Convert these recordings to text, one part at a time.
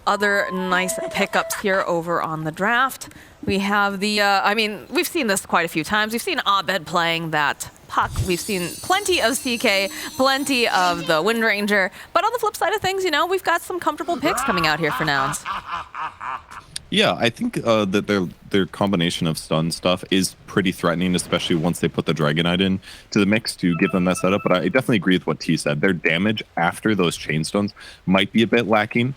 other nice pickups here over on the draft. We have the, I mean, we've seen this quite a few times. We've seen Abed playing that puck. We've seen plenty of CK, plenty of the Wind Ranger. But on the flip side of things, you know, we've got some comfortable picks coming out here for Nouns. Yeah, I think that their combination of stun stuff is pretty threatening, especially once they put the Dragonite in to the mix to give them that setup. But I definitely agree with what T said. Their damage after those chain stuns might be a bit lacking.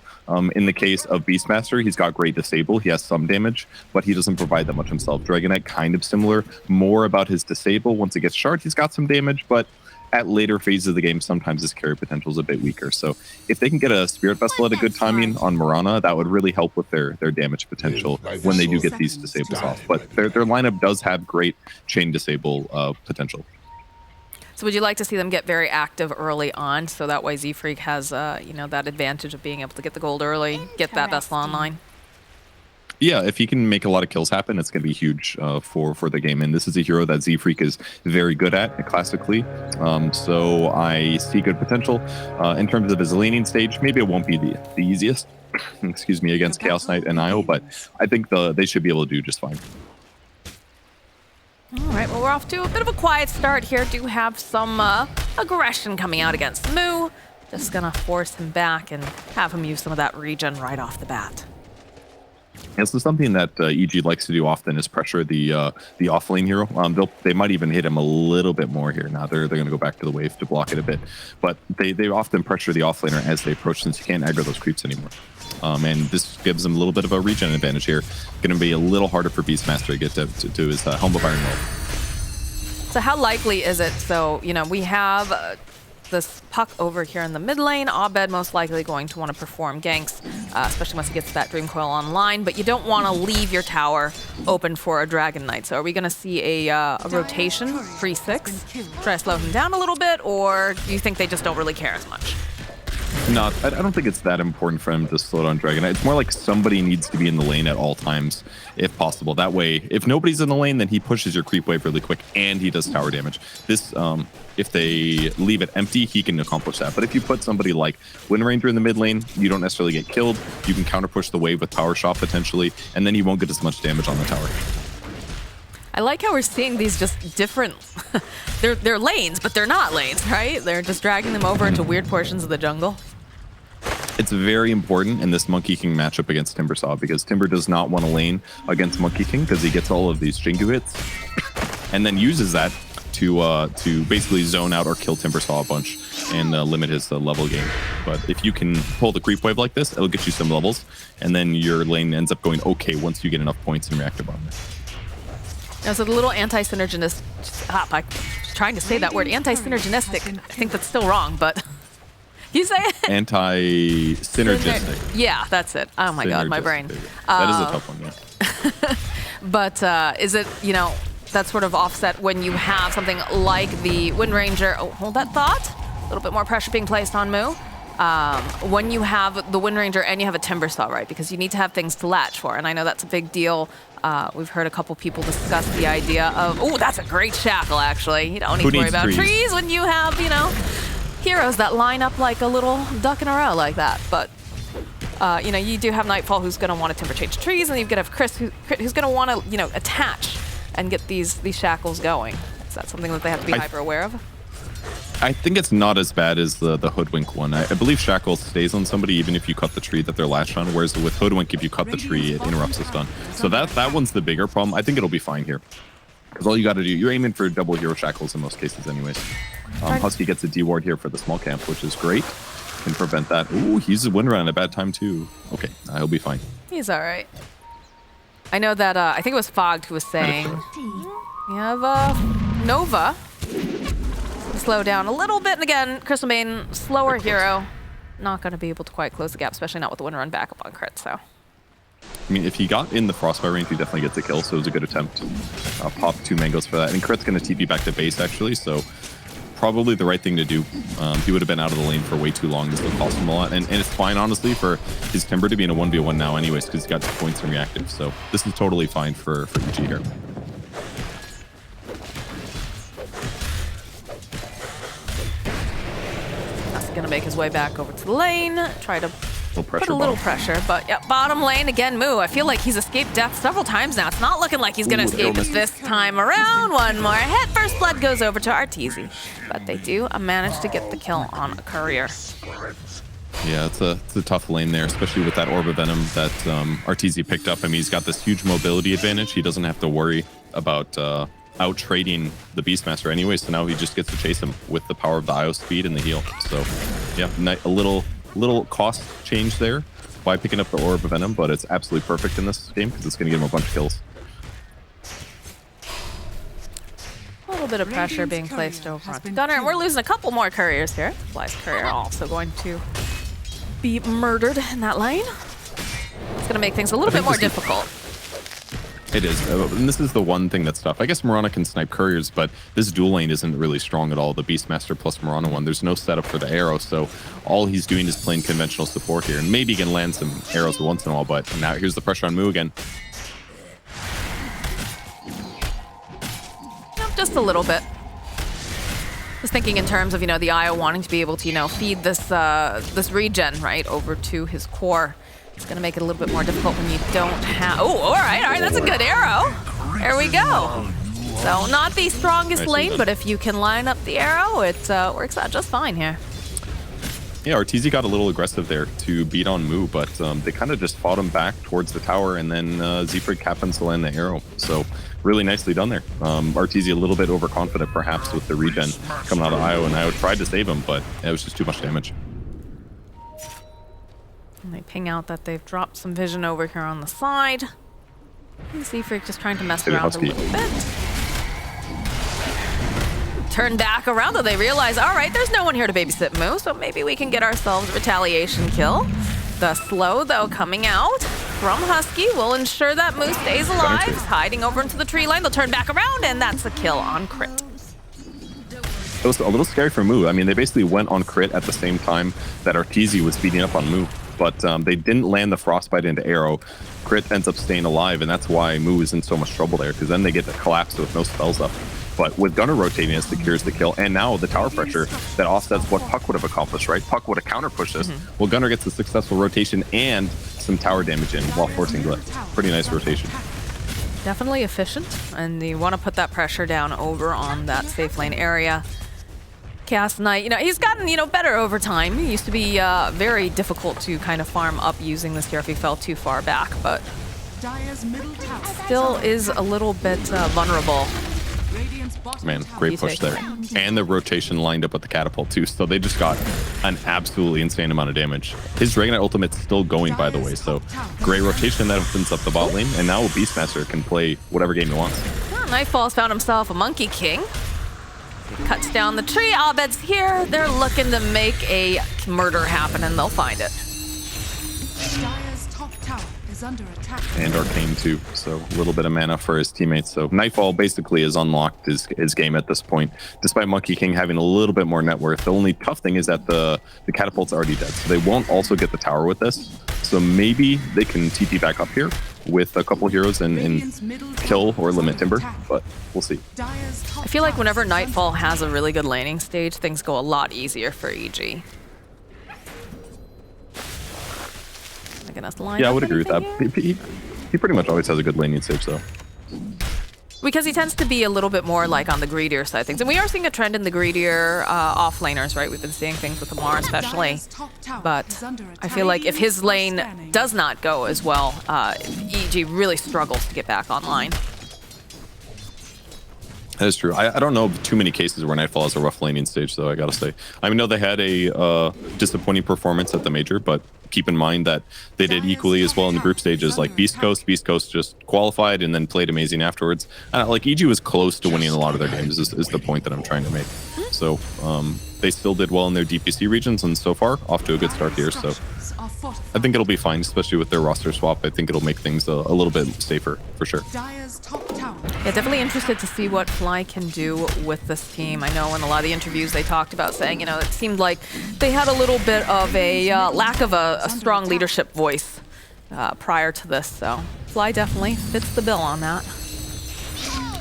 In the case of Beastmaster, he's got great disable. He has some damage, but he doesn't provide that much himself. Dragonite kind of similar, more about his disable. Once it gets shard, he's got some damage, but at later phases of the game, sometimes his carry potential is a bit weaker. So if they can get a Spirit Vessel at a good timing on Mirana, that would really help with their damage potential when they do get these disables off. But their lineup does have great chain disable potential. So would you like to see them get very active early on, so that way Z-Freak has, you know, that advantage of being able to get the gold early, get that vessel online? Yeah, if he can make a lot of kills happen, it's going to be huge for the game. And this is a hero that Z-Freak is very good at classically. So I see good potential. In terms of his laning stage, maybe it won't be the easiest, excuse me, against Chaos Knight and IO, but I think they should be able to do just fine. All right, well, we're off to a bit of a quiet start here. Do have some aggression coming out against Moo. Just going to force him back and have him use some of that regen right off the bat. Yeah, so something that EG likes to do often is pressure the off-lane hero. They might even hit him a little bit more here. Now they're going to go back to the wave to block it a bit. But they often pressure the off-laner as they approach, since you can't aggro those creeps anymore. And this gives them a little bit of a regen advantage here. Going to be a little harder for Beastmaster to get to his Helm of Iron World. So how likely is it? So, you know, we have this puck over here in the mid lane. Abed most likely going to want to perform ganks, especially once he gets that Dream Coil online. But you don't want to leave your tower open for a Dragon Knight. So are we going to see a rotation, 3-6? Try to slow him down a little bit, or do you think they just don't really care as much? No, I don't think it's that important for him to slow down Dragonite. It's more like somebody needs to be in the lane at all times, if possible. That way, if nobody's in the lane, then he pushes your creep wave really quick, and he does tower damage. This, if they leave it empty, he can accomplish that. But if you put somebody like Wind Ranger in the mid lane, you don't necessarily get killed. You can counter push the wave with Power Shot potentially, and then you won't get as much damage on the tower. I like how we're seeing these just different, they're lanes, but they're not lanes, right? They're just dragging them over into weird portions of the jungle. It's very important in this Monkey King matchup against Timbersaw, because Timber does not want to lane against Monkey King because he gets all of these Jingu hits and then uses that to basically zone out or kill Timbersaw a bunch and limit his level gain. But if you can pull the creep wave like this, it'll get you some levels, and then your lane ends up going okay once you get enough points in reactive armor. Now, so the little anti-synergistic, I'm trying to say that word, anti-synergistic, I think that's still wrong, but you say it? Anti-synergistic. Yeah, that's it. Oh my God, my brain. That is a tough one, yeah. But is it, you know, that sort of offset when you have something like the Wind Ranger? Oh, hold that thought. A little bit more pressure being placed on Moo. When you have the Wind Ranger and you have a Timbersaw, right? Because you need to have things to latch for, and I know that's a big deal. We've heard a couple people discuss the idea of, oh, that's a great shackle, actually. You don't need to worry about trees when you have, you know, heroes that line up like a little duck in a row like that. But, you know, you do have Nightfall, who's going to want to Timber Change trees, and you're going to have Chris, who's going to want to, you know, attach and get these shackles going. Is that something that they have to be hyper aware of? I think it's not as bad as the Hoodwink one. I believe Shackle stays on somebody even if you cut the tree that they're latched on, whereas with Hoodwink, if you cut the tree, it interrupts the stun. So that one's the bigger problem. I think it'll be fine here. Because all you got to do, you're aiming for double hero Shackles in most cases anyways. Husky gets a D-ward here for the small camp, which is great. Can prevent that. Ooh, he's a Wind Run at a bad time too. Okay, he'll be fine. He's all right. I know that, I think it was Fogged who was saying, you have Nova. Slow down a little bit, and again, Crystal Maiden, slower hero. Not going to be able to quite close the gap, especially not with the Wind Run back up on crit, so. I mean, if he got in the Frostbite range, he definitely gets a kill, so it was a good attempt. Pop 2 mangoes for that, and crit's going to TP back to base, actually, so probably the right thing to do. He would have been out of the lane for way too long. This will cost him a lot, and it's fine, honestly, for his Timber to be in a 1v1 now anyways, because he's got 2 points in reactive, so this is totally fine for EG here. Gonna make his way back over to the lane, try to pressure. Put a little bottom. pressure, but yeah, bottom lane again, Moo. I feel like he's escaped death several times now. It's not looking like he's gonna escape this time around. One more hit. First blood goes over to Arteezy, but they do manage to get the kill on a courier. Yeah, it's a tough lane there, especially with that Orb of Venom that Arteezy picked up. I mean, he's got this huge mobility advantage. He doesn't have to worry about out trading the Beastmaster anyway, so now he just gets to chase him with the power of the IO speed and the heal. So yeah, a little cost change there by picking up the Orb of Venom, but it's absolutely perfect in this game because it's going to give him a bunch of kills. A little bit of pressure being placed over on Gunner, and we're losing a couple more couriers here. Fly's courier also going to be murdered in that lane. It's going to make things a little bit more difficult. It is, and this is the one thing that's tough. I guess Mirana can snipe couriers, but this dual lane isn't really strong at all. The Beastmaster plus Mirana one, there's no setup for the arrow, so all he's doing is playing conventional support here, and maybe he can land some arrows once in a while, but now here's the pressure on Moo again. Yep, just a little bit. Just thinking in terms of, the IO wanting to be able to, feed this this regen, right, over to his core. It's going to make it a little bit more difficult when you don't have... Oh, all right, that's a good arrow. There we go. So not the strongest lane, but if you can line up the arrow, it works out just fine here. Yeah, Arteezy got a little aggressive there to beat on Moo, but they kind of just fought him back towards the tower, and then Zephyrd happens to land the arrow. So really nicely done there. Arteezy a little bit overconfident perhaps with the regen coming out of IO, and IO tried to save him, but it was just too much damage. And they ping out that they've dropped some vision over here on the side. And Zephyrd just trying to mess around a little bit. Turn back around, though they realize, all right, there's no one here to babysit Moo, so maybe we can get ourselves a retaliation kill. The slow, though, coming out from Husky will ensure that Moo stays alive. He's hiding over into the tree line. They'll turn back around, and that's a kill on crit. It was a little scary for Moo. I mean, they basically went on crit at the same time that Arteezy was beating up on Moo, but they didn't land the Frostbite into arrow. Crit ends up staying alive, and that's why Moo is in so much trouble there, because then they get to collapse with no spells up. But with Gunner rotating, it secures the kill, and now the tower pressure that offsets what Puck would have accomplished, right? Puck would have counter-pushed this. Well, Gunner gets a successful rotation and some tower damage in while forcing Glyph. Pretty nice rotation. Definitely efficient, and you want to put that pressure down over on that safe lane area. Chaos Knight, he's gotten, better over time. He used to be very difficult to kind of farm up using this here if he fell too far back, but still is a little bit vulnerable. Man, great push there. And the rotation lined up with the catapult too, so they just got an absolutely insane amount of damage. His Dragonite ultimate's still going, by the way, so great rotation that opens up the bot lane, and now Beastmaster can play whatever game he wants. Nightfall's found himself a Monkey King. He cuts down the tree. Abed's here. They're looking to make a murder happen, and they'll find it. And Arcane too, so a little bit of mana for his teammates. So Nightfall basically has unlocked his game at this point, despite Monkey King having a little bit more net worth. The only tough thing is that the catapult's already dead, so they won't also get the tower with this. So maybe they can TP back up here with a couple heroes and kill or limit Timber, but we'll see. I feel like whenever Nightfall has a really good laning stage, things go a lot easier for EG. Yeah, I would agree with that. He pretty much always has a good laning stage, though. Because he tends to be a little bit more like on the greedier side of things. And we are seeing a trend in the greedier off-laners, right? We've been seeing things with Amar especially. But I feel like if his lane does not go as well, EG really struggles to get back online. That is true. I don't know of too many cases where Nightfall has a rough laning stage, though, I gotta say. I know they had a disappointing performance at the major, but keep in mind that they did equally as well in the group stages, like Beast Coast. Beast Coast just qualified and then played amazing afterwards. Like, EG was close to winning a lot of their games, is the point that I'm trying to make. So they still did well in their DPC regions, and so far, off to a good start here. So I think it'll be fine, especially with their roster swap. I think it'll make things a little bit safer, for sure. Yeah, definitely interested to see what Fly can do with this team. I know in a lot of the interviews they talked about saying, it seemed like they had a little bit of a lack of a strong leadership voice prior to this. So Fly definitely fits the bill on that.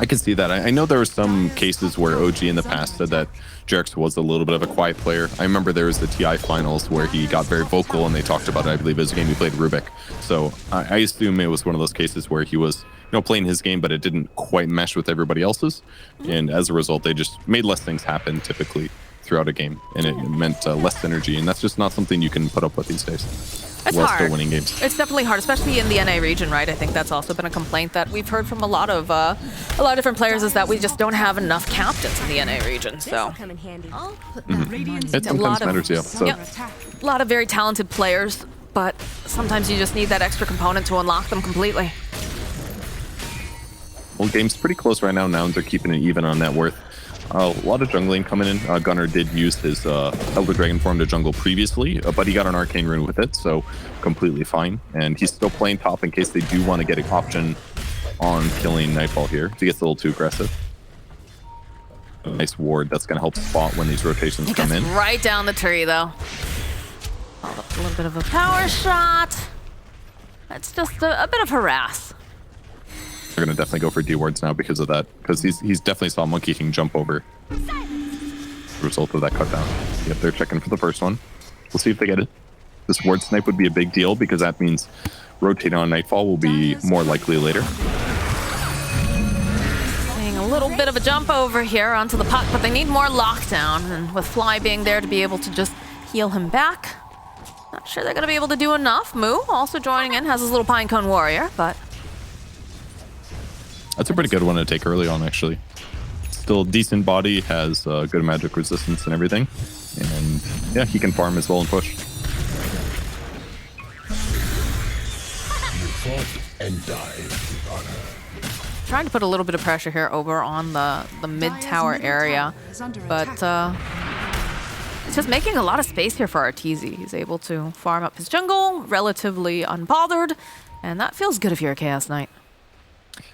I can see that. I know there were some cases where OG in the past said that Jerks was a little bit of a quiet player. I remember there was the TI finals where he got very vocal and they talked about it. I believe it was a game he played Rubik. So I assume it was one of those cases where he was, playing his game, but it didn't quite mesh with everybody else's. And as a result, they just made less things happen typically throughout a game. And it meant less synergy. And that's just not something you can put up with these days. It's while hard. Still winning games. It's definitely hard, especially in the NA region, right? I think that's also been a complaint that we've heard from a lot of different players is that we just don't have enough captains in the NA region. So It sometimes matters, yeah. So. A lot of very talented players, but sometimes you just need that extra component to unlock them completely. Well, game's pretty close right now. Nouns are keeping it even on net worth. A lot of jungling coming in. Gunnar did use his Elder Dragon form to jungle previously, but he got an Arcane Rune with it, so completely fine. And he's still playing top in case they do want to get an option on killing Nightfall here. He gets a little too aggressive. Nice ward that's going to help spot when these rotations come in. Right down the tree, though. Oh, a little bit of a power shot. That's just a bit of harass. They're going to definitely go for D wards now because of that. Because he's definitely saw Monkey King jump over. Result of that cut down. Yep, they're checking for the first one. We'll see if they get it. This ward snipe would be a big deal because that means rotating on Nightfall will be more likely later. Seeing a little bit of a jump over here onto the puck, but they need more lockdown. And with Fly being there to be able to just heal him back, not sure they're going to be able to do enough. Moo also joining in, has his little Pinecone Warrior, but... That's a pretty good one to take early on, actually. Still decent body, has good magic resistance and everything. And yeah, he can farm as well and push. Trying to put a little bit of pressure here over on the mid-tower area, but it's just making a lot of space here for Arteezy. He's able to farm up his jungle relatively unbothered, and that feels good if you're a Chaos Knight.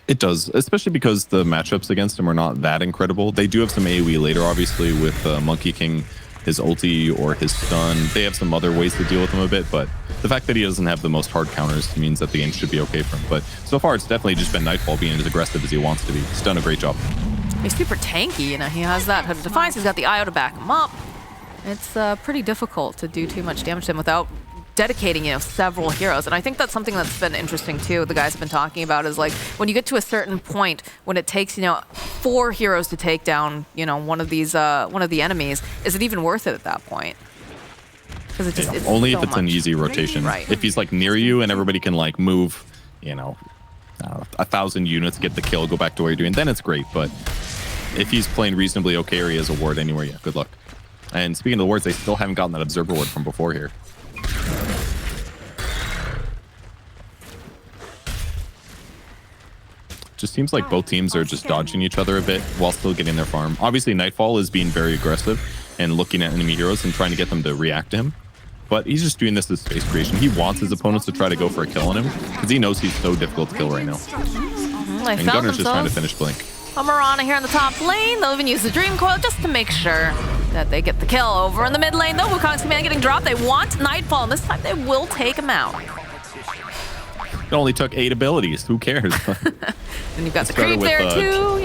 It does, especially because the matchups against him are not that incredible. They do have some AoE later, obviously, with Monkey King, his ulti or his stun. They have some other ways to deal with him a bit, but the fact that he doesn't have the most hard counters means that the game should be okay for him. But so far, it's definitely just been Nightfall being as aggressive as he wants to be. He's done a great job. He's super tanky, he has that Hood of Defiance, he's got the IO to back him up. It's pretty difficult to do too much damage to him without dedicating, several heroes. And I think that's something that's been interesting too. The guys have been talking about is like when you get to a certain point when it takes, 4 heroes to take down, one of the enemies, is it even worth it at that point? Because it just it's only so if it's much. an easy rotation. Right. If he's like near you and everybody can like move, 1,000 units, get the kill, go back to what you're doing, then it's great. But if he's playing reasonably okay or he has a ward anywhere, yeah, good luck. And speaking of the wards, they still haven't gotten that observer ward from before here. Just seems like both teams are just dodging each other a bit while still getting their farm. Obviously, Nightfall is being very aggressive and looking at enemy heroes and trying to get them to react to him. But he's just doing this as space creation. He wants his opponents to try to go for a kill on him because he knows he's so difficult to kill right now. And Gunner's just trying to finish Blink. A Mirana here in the top lane. They'll even use the Dream Coil just to make sure that they get the kill. Over in the mid lane, though, Wukong's command getting dropped. They want Nightfall, and this time they will take him out. It only took 8 abilities. Who cares? And you've got the creep there too,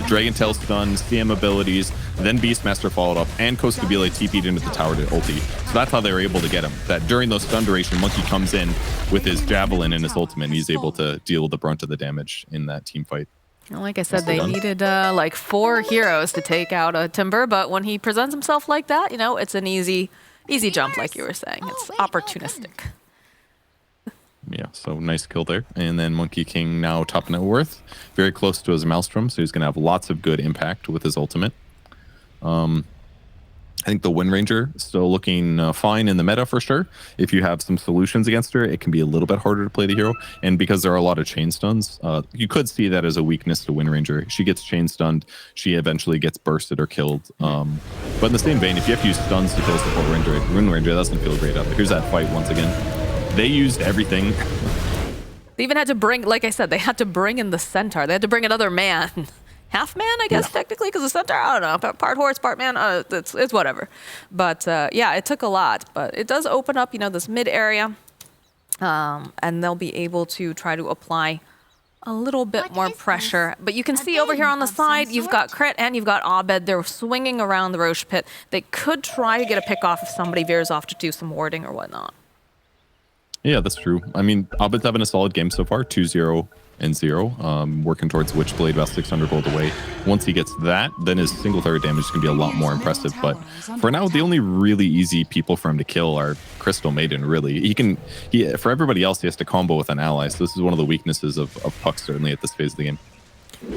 Dragon Tail stun, CM abilities, then Beastmaster followed up, and Costabile TP'd into the tower to ulti. So that's how they were able to get him. That during those stun duration, Monkey comes in with his Javelin and his ultimate, and he's able to deal with the brunt of the damage in that team fight. Well, like I said, they needed like 4 heroes to take out a Timber, but when he presents himself like that, it's an easy jump, like you were saying. It's opportunistic. Yeah, so nice kill there. And then Monkey King now top net worth. Very close to his Maelstrom, so he's going to have lots of good impact with his ultimate. I think the Wind Ranger still looking fine in the meta for sure. If you have some solutions against her, it can be a little bit harder to play the hero. And because there are a lot of chain stuns, you could see that as a weakness to Wind Ranger. She gets chain stunned, she eventually gets bursted or killed. But in the same vein, if you have to use stuns to kill support Wind Ranger, that doesn't feel great either. Here's that fight once again. They used everything. They even had to bring, like I said, they had to bring in the Centaur. They had to bring another man. Half man, I guess, technically, because the Centaur, I don't know, part horse, part man, it's whatever. But yeah, it took a lot. But it does open up, this mid area. And they'll be able to try to apply a little bit more pressure. But you can see over here on the side, you've got Crit and you've got Abed. They're swinging around the Roche pit. They could try to get a pick off if somebody veers off to do some warding or whatnot. Yeah, that's true. I mean, Abed's having a solid game so far, 2-0 and 0, working towards Witchblade, about 600 gold away. Once he gets that, then his single target damage is going to be a lot more impressive. But for now, the only really easy people for him to kill are Crystal Maiden, really. For everybody else, he has to combo with an ally. So this is one of the weaknesses of Puck, certainly, at this phase of the game.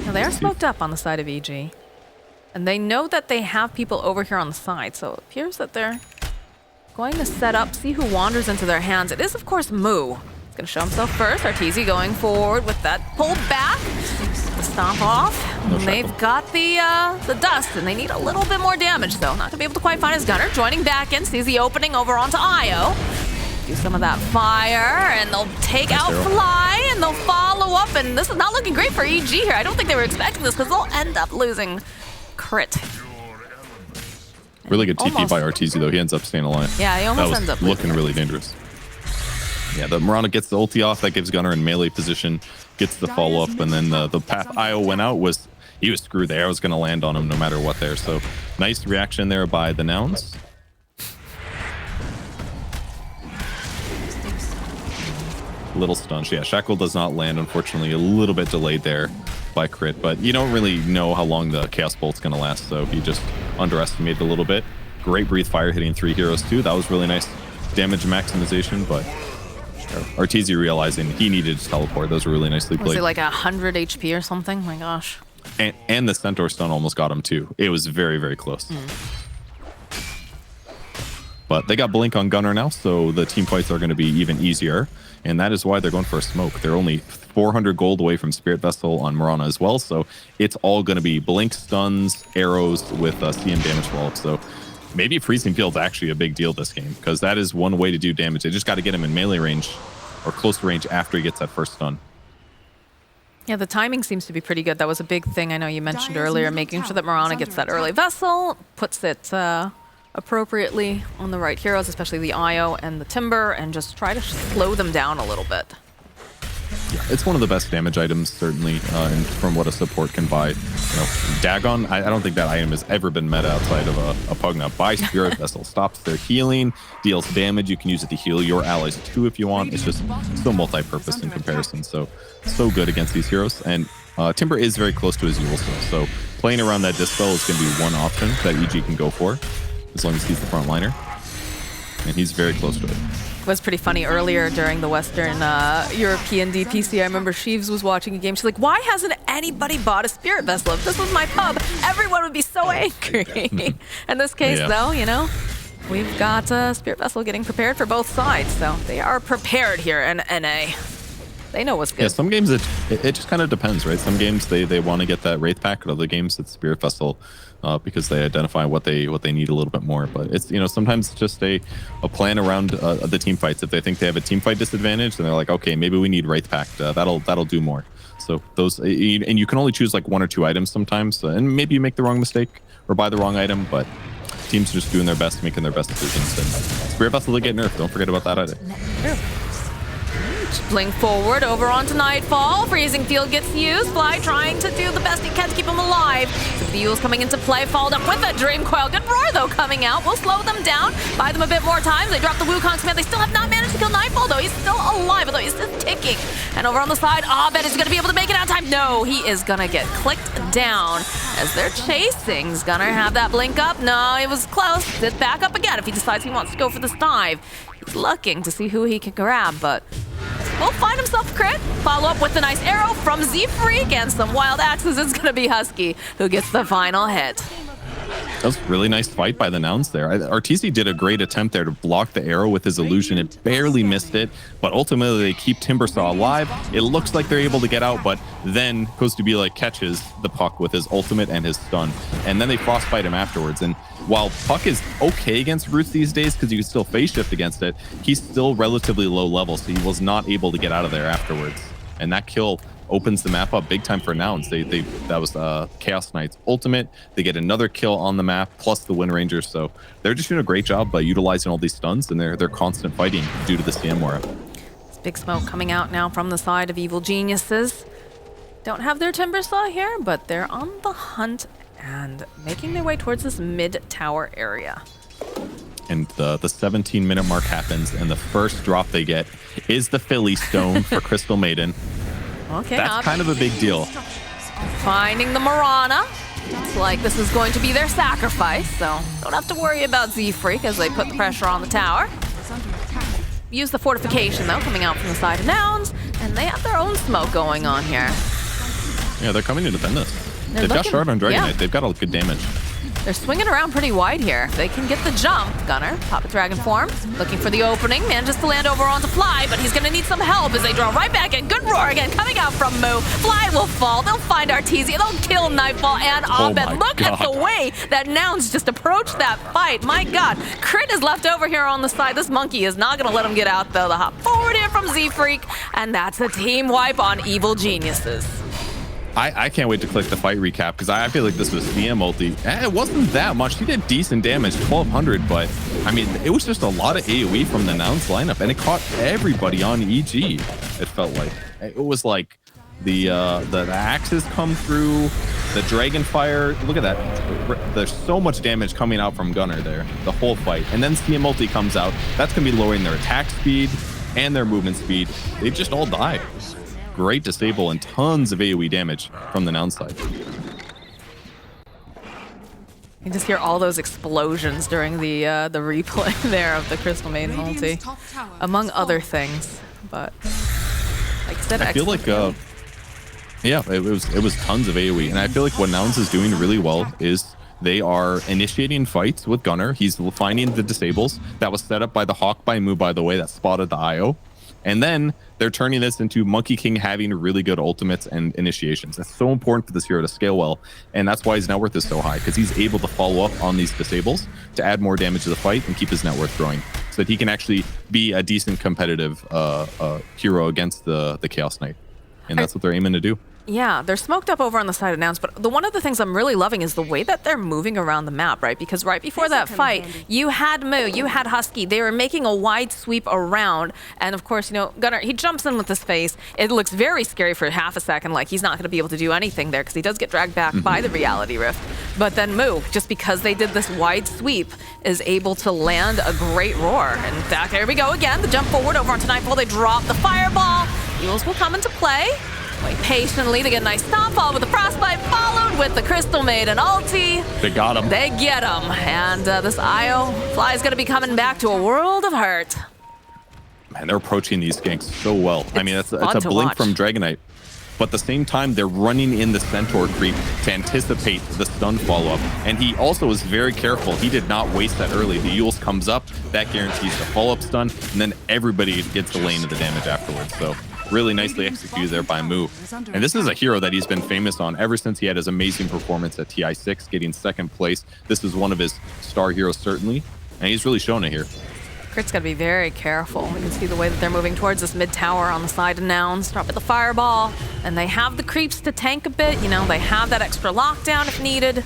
Now, they are smoked up on the side of EG. And they know that they have people over here on the side. So it appears that they're going to set up, see who wanders into their hands. It is, of course, Moo. Gonna show himself first. Arteezy going forward with that pull back. The stomp off. No They've got the dust, and they need a little bit more damage, though. Not gonna be able to quite find his gunner. Joining back in, sees the opening over onto Io. Do some of that fire, and they'll take out Fly, and they'll follow up, and this is not looking great for EG here. I don't think they were expecting this, because they'll end up losing Crit. Really good TP by Arteezy, though. He ends up staying alive. Yeah, he almost ends up looking really dangerous. Yeah, the Mirana gets the ulti off. That gives Gunnar in melee position, gets the follow-up, and then the path Io went out he was screwed there. I was going to land on him no matter what there. So nice reaction there by the Nouns. Little stun. Yeah, Shackle does not land, unfortunately. A little bit delayed there by Crit, but you don't really know how long the Chaos Bolt's going to last, so he just underestimated a little bit. Great Breathe Fire hitting 3 heroes too. That was really nice damage maximization, but Arteezy realizing he needed to teleport. Those were really nicely played. Was it like 100 HP or something? My gosh. And the Centaur stun almost got him too. It was very, very close. But they got Blink on Gunnar now, so the team fights are going to be even easier. And that is why they're going for a smoke. They're only 400 gold away from Spirit Vessel on Mirana as well. So it's all going to be Blink stuns, arrows with CM damage fall. So maybe Freezing Field's actually a big deal this game, because that is one way to do damage. They just got to get him in melee range or close range after he gets that first stun. Yeah, the timing seems to be pretty good. That was a big thing I know you mentioned earlier, making sure that Mirana gets that early vessel, puts it appropriately on the right heroes, especially the Io and the Timber, and just try to slow them down a little bit. Yeah, it's one of the best damage items, certainly, and from what a support can buy. Dagon, I don't think that item has ever been meta outside of a Pugna. Buy Spirit Vessel, stops their healing, deals damage. You can use it to heal your allies too if you want. It's just so multi-purpose in comparison. So good against these heroes. And Timber is very close to his Yule Cell, so playing around that Dispel is going to be one option that EG can go for, as long as he's the front liner. And he's very close to it. It was pretty funny earlier during the Western European DPC. I remember Sheaves was watching a game. She's like, why hasn't anybody bought a Spirit Vessel? If this was my pub, everyone would be so angry. In this case, though, we've got a Spirit Vessel getting prepared for both sides. So they are prepared here in NA. They know what's good. Yeah, some games it just kind of depends, right? Some games they want to get that Wraith Pack, and other games it's Spirit Vessel because they identify what they need a little bit more. But it's sometimes it's just a plan around the team fights. If they think they have a team fight disadvantage, then they're like, okay, maybe we need Wraith Pack. That'll do more. So those, and you can only choose like 1 or 2 items sometimes, and maybe you make the wrong mistake or buy the wrong item, but teams are just doing their best, making their best decisions. And Spirit Vessel will get nerfed. Don't forget about that either. Sure. Blink forward over onto Nightfall. Freezing Field gets used. Fly trying to do the best he can to keep him alive. So the Yule's coming into play, followed up with a Dream Coil. Good roar, though, coming out. We'll slow them down, buy them a bit more time. They drop the Wukong command. They still have not managed to kill Nightfall, though. He's still alive, although he's still ticking. And over on the side, Abed is going to be able to make it out in time. No, he is going to get clicked down as they're chasing. He's going to have that blink up. No, it was close. It's back up again if he decides he wants to go for this dive. He's looking to see who he can grab, but will find himself a crit. Follow up with a nice arrow from Z-Freak and some wild axes. It's going to be Husky who gets the final hit. That was a really nice fight by the Nouns there. Arteezy did a great attempt there to block the arrow with his illusion. It barely missed it, but ultimately they keep Timbersaw alive. It looks like they're able to get out, but then Kostubila catches the Puck with his ultimate and his stun, and then they frostbite him afterwards. And while Puck is okay against Roots these days because you can still phase shift against it, he's still relatively low level, so he was not able to get out of there afterwards. And that kill opens the map up big time for Nouns. That was Chaos Knight's ultimate. They get another kill on the map, plus the Wind Rangers. So they're just doing a great job by utilizing all these stuns, and they're constant fighting due to the CM aura. Big smoke coming out now from the side of Evil Geniuses. Don't have their timber saw here, but they're on the hunt and making their way towards this mid-tower area. And the 17-minute mark happens, and the first drop they get is the Philly Stone for Crystal Maiden. Okay, that's kind of a big deal. Finding the Marana. It's like this is going to be their sacrifice, so don't have to worry about Z-Freak as they put the pressure on the tower. Use the fortification, though, coming out from the side of Nouns, and they have their own smoke going on here. Yeah, they're coming to defend this. They've got shard on Dragonite. Yeah. They've got all good damage. They're swinging around pretty wide here. They can get the jump. Gunner, pop a dragon form, looking for the opening. Manages to land over onto Fly, but he's going to need some help as they draw right back in. Good roar again coming out from Moo. Fly will fall. They'll find Artesia. They'll kill Nightfall and Abed. Look at the way that Nouns just approached that fight. My God. Crit is left over here on the side. This monkey is not going to let him get out, though. The hop forward here from Z-Freak, and that's a team wipe on Evil Geniuses. I can't wait to click the fight recap because I feel like this was CM ulti. It wasn't that much. He did decent damage, 1,200, but I mean, it was just a lot of AoE from the Nouns lineup, and it caught everybody on EG. It felt like it was like the axes come through, the dragon fire. Look at that. There's so much damage coming out from Gunner there, the whole fight, and then CM ulti comes out. That's gonna be lowering their attack speed and their movement speed. They just all die. Great disable and tons of AoE damage from the Nouns side. You can just hear all those explosions during the replay there of the Crystal Maiden ulti, among other things. But like I said, I feel like yeah, it was tons of AoE, and I feel like what Nouns is doing really well is they are initiating fights with Gunner. He's finding the disables that was set up by the Hawk by Moo, by the way, that spotted the IO. And then they're turning this into Monkey King having really good ultimates and initiations. That's so important for this hero to scale well. And that's why his net worth is so high, because he's able to follow up on these disables to add more damage to the fight and keep his net worth growing so that he can actually be a decent competitive hero against the Chaos Knight. And that's what they're aiming to do. Yeah, they're smoked up over on the side of Nouns, but one of the things I'm really loving is the way that they're moving around the map, right? Because right before that fight, you had Moo, you had Husky. They were making a wide sweep around, and of course, you know, Gunner, he jumps in with his face. It looks very scary for half a second, like he's not going to be able to do anything there because he does get dragged back by the Reality Rift. But then Moo, just because they did this wide sweep, is able to land a great roar. In fact, there we go again, the jump forward over onto Nightfall. They drop the fireball. Eels will come into play. Wait patiently to get a nice stomp-all with the Frostbite, followed with the Crystal Maiden ulti. They got him. They get him. And this IO Fly is going to be coming back to a world of hurt. Man, they're approaching these ganks so well. I mean, it's a blink from Dragonite. But at the same time, they're running in the Centaur creep to anticipate the stun follow-up. And he also was very careful. He did not waste that early. The Euls comes up, that guarantees the follow-up stun, and then everybody gets the lane of the damage afterwards. So really nicely executed there by Moo. And this is a hero that he's been famous on ever since he had his amazing performance at TI6, getting second place. This is one of his star heroes, certainly. And he's really shown it here. Crit's got to be very careful. You can see the way that they're moving towards this mid-tower on the side of Nouns. Start with the fireball. And they have the creeps to tank a bit. You know, they have that extra lockdown if needed.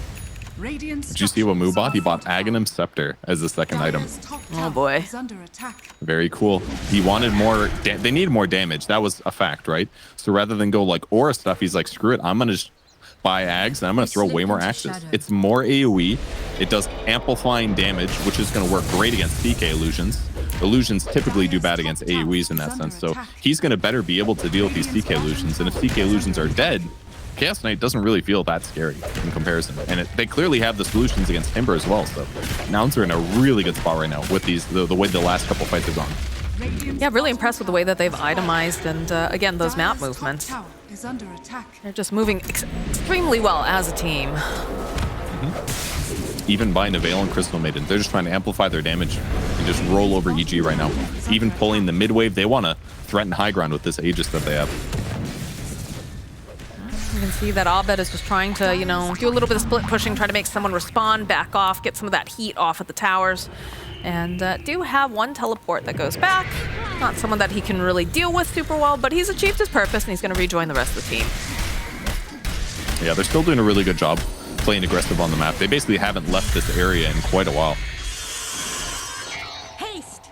Did you see what Moo bought? He bought Aghanim Scepter as the second item. Oh boy. Very cool. He wanted more, they needed more damage. That was a fact, right? So rather than go like Aura stuff, he's like, screw it, I'm going to just buy Ags and I'm going to throw way more axes. It's more AoE. It does amplifying damage, which is going to work great against CK illusions. Illusions typically do bad against AoEs in that sense. So he's going to better be able to deal with these CK illusions. And if CK illusions are dead, Chaos Knight doesn't really feel that scary in comparison. And they clearly have the solutions against Timber as well. So Nouns are in a really good spot right now with these the way the last couple fights have gone. Yeah, really impressed with the way that they've itemized and, again, those map movements. They're just moving extremely well as a team. Even by Navail and Crystal Maiden, they're just trying to amplify their damage and just roll over EG right now. Even pulling the mid wave, they want to threaten high ground with this Aegis that they have. You can see that Abed is just trying to, you know, do a little bit of split pushing, try to make someone respond, back off, get some of that heat off at the towers. And do have one teleport that goes back. Not someone that he can really deal with super well, but he's achieved his purpose and he's going to rejoin the rest of the team. Yeah, they're still doing a really good job playing aggressive on the map. They basically haven't left this area in quite a while. Haste.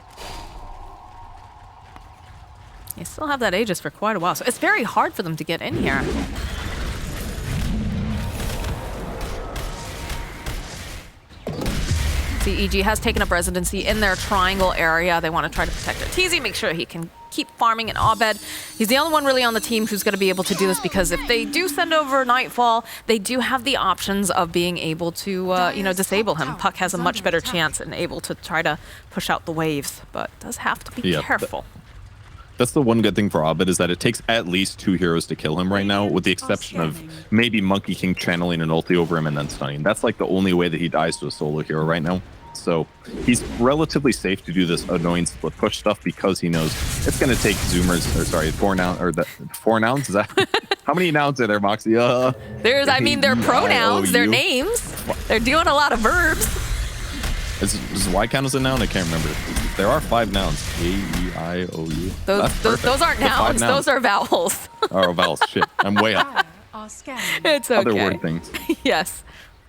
They still have that Aegis for quite a while, so it's very hard for them to get in here. See, EG has taken up residency in their triangle area. They want to try to protect Arteezy, make sure he can keep farming in Abed. He's the only one really on the team who's going to be able to do this, because if they do send over Nightfall, they do have the options of being able to, you know, disable him. Puck has a much better chance and able to try to push out the waves, but does have to be careful. That's the one good thing for Abed, is that it takes at least 2 heroes to kill him right now, with the exception of maybe Monkey King channeling an ulti over him and then stunning. That's like the only way that he dies to a solo hero right now. So he's relatively safe to do this annoying split push stuff, because he knows it's going to take Zoomers, or sorry, 4 nouns, or the 4 nouns. Is that how many nouns are there, Moxie? There's, I mean, they're pronouns, they're names. They're doing a lot of verbs. Does Y count as a noun? I can't remember. There are 5 nouns. A, E, I, O, U. Those aren't nouns. Those are vowels. Oh, vowels. Shit. I'm way up. It's okay. Other word things. Yes.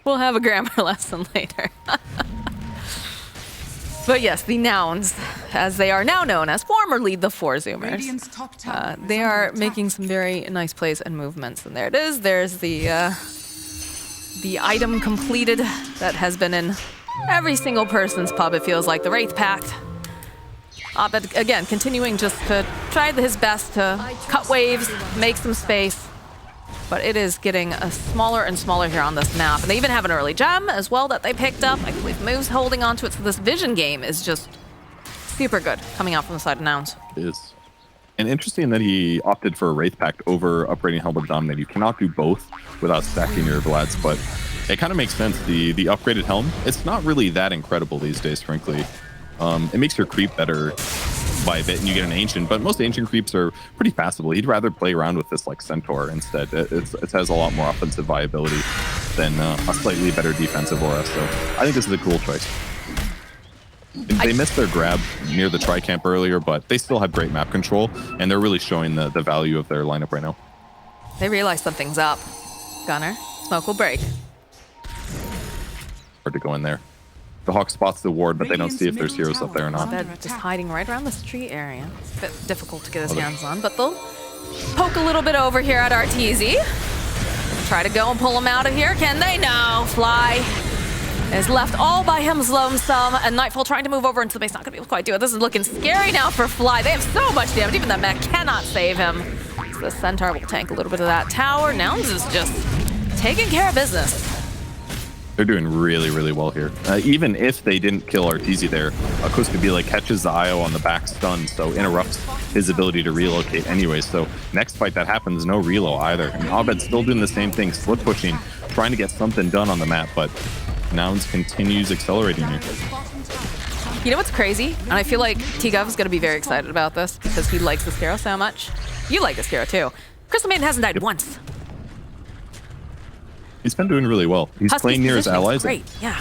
We'll have a grammar lesson later. But yes, the nouns, as they are now known as, formerly the 4 Zoomers. They are making some very nice plays and movements. And there it is. There's the item completed that has been in every single person's pub, it feels like. The Wraith Pact. Abed, again, continuing just to try his best to cut waves, make some space. But it is getting smaller and smaller here on this map. And they even have an early gem as well that they picked up. I believe Moo's holding on to it. So this vision game is just super good coming out from the side of Nouns. It is. And interesting that he opted for a Wraith Pact over upgrading Helm of Dominate. You cannot do both without stacking your Vlads, but it kind of makes sense. The upgraded Helm, it's not really that incredible these days, frankly. It makes your creep better by a bit, and you get an Ancient, but most Ancient creeps are pretty passable. He'd rather play around with this like Centaur instead. It has a lot more offensive viability than a slightly better defensive aura, so I think this is a cool choice. They missed their grab near the Tri-Camp earlier, but they still have great map control, and they're really showing the value of their lineup right now. They realize something's up. Gunner, smoke will break. Hard to go in there. The Hawk spots the ward, but they don't see if there's heroes up there or not. They're just hiding right around this tree area. It's a bit difficult to get his hands on, but they'll poke a little bit over here at Arteezy. Try to go and pull him out of here. Can they? No. Fly is left all by him's lonesome, and Nightfall trying to move over into the base. Not going to be able to quite do it. This is looking scary now for Fly. They have so much damage. Even that mech cannot save him. So the Centaur will tank a little bit of that tower. Nouns is just taking care of business. They're doing really, really well here. Even if they didn't kill Arteezy there, Kuskabila catches the IO on the back stun, so interrupts his ability to relocate anyway. So next fight that happens, no relo either. And Abed's still doing the same thing, split pushing, trying to get something done on the map, but Nouns continues accelerating here. You know what's crazy? And I feel like T-Gov is going to be very excited about this because he likes this hero so much. You like this hero too. Crystal Maiden hasn't died once. He's been doing really well. He's playing near his allies. Great, yeah.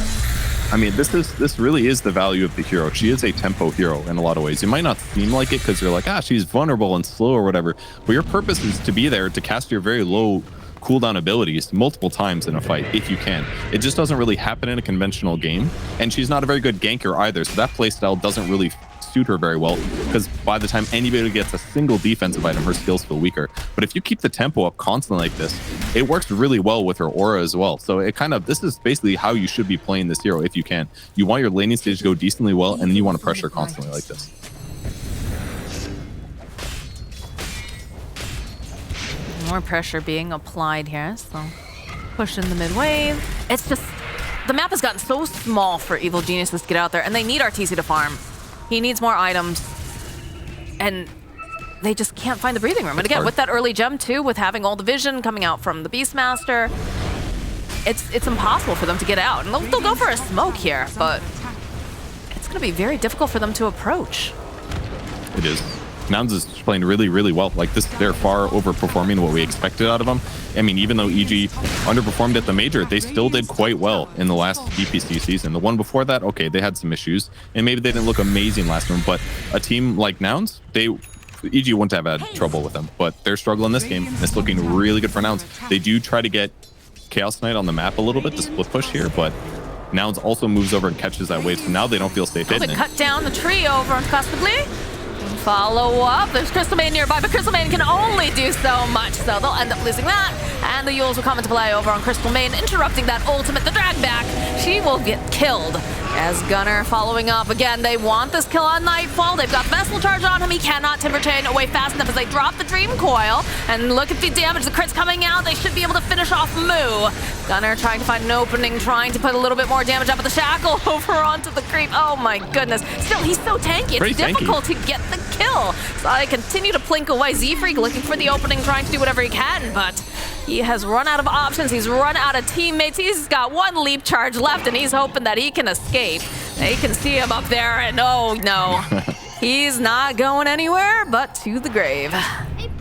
I mean, this really is the value of the hero. She is a tempo hero in a lot of ways. It might not seem like it because you're like, she's vulnerable and slow or whatever. But your purpose is to be there to cast your very low cooldown abilities multiple times in a fight if you can. It just doesn't really happen in a conventional game. And she's not a very good ganker either. So that playstyle doesn't really suit her very well, because by the time anybody gets a single defensive item, her skills feel weaker. But if you keep the tempo up constantly like this, it works really well with her aura as well. So it kind of, this is basically how you should be playing this hero if you can. You want your laning stage to go decently well, and then you want to pressure constantly like this. More pressure being applied here, so push in the mid wave. It's just, the map has gotten so small for Evil Geniuses to get out there, and they need Arteezy to farm. He needs more items, and they just can't find the breathing room. And again, with that early gem too, with having all the vision coming out from the Beastmaster, it's impossible for them to get out. And they'll go for a smoke here, but it's going to be very difficult for them to approach. It is. Nouns is playing really, really well. Like this, they're far overperforming what we expected out of them. I mean, even though EG underperformed at the major, they still did quite well in the last DPC season. The one before that, okay, they had some issues, and maybe they didn't look amazing last one, but a team like Nouns, EG wouldn't have had trouble with them, but they're struggling this game, and it's looking really good for Nouns. They do try to get Chaos Knight on the map a little bit to split push here, but Nouns also moves over and catches that wave, so now they don't feel safe hitting it. Cut down the tree over on Custably. Follow up. There's Crystal Maiden nearby, but Crystal Maiden can only do so much, so they'll end up losing that. And the Yules will come into play over on Crystal Maiden, interrupting that ultimate. The drag back, she will get killed As Gunner following up again, they want this kill on Nightfall. They've got Vessel Charge on him. He cannot Timber Chain away fast enough as they drop the Dream Coil. And look at the damage. The crit's coming out. They should be able to finish off Moo. Gunner trying to find an opening, trying to put a little bit more damage up with the Shackle over onto the creep. Oh my goodness. Still, he's so tanky. It's difficult to get the kill. So I continue to plink away. Z-Freak looking for the opening, trying to do whatever he can, but he has run out of options. He's run out of teammates. He's got one leap charge left, and he's hoping that he can escape. They can see him up there, and oh no, he's not going anywhere but to the grave.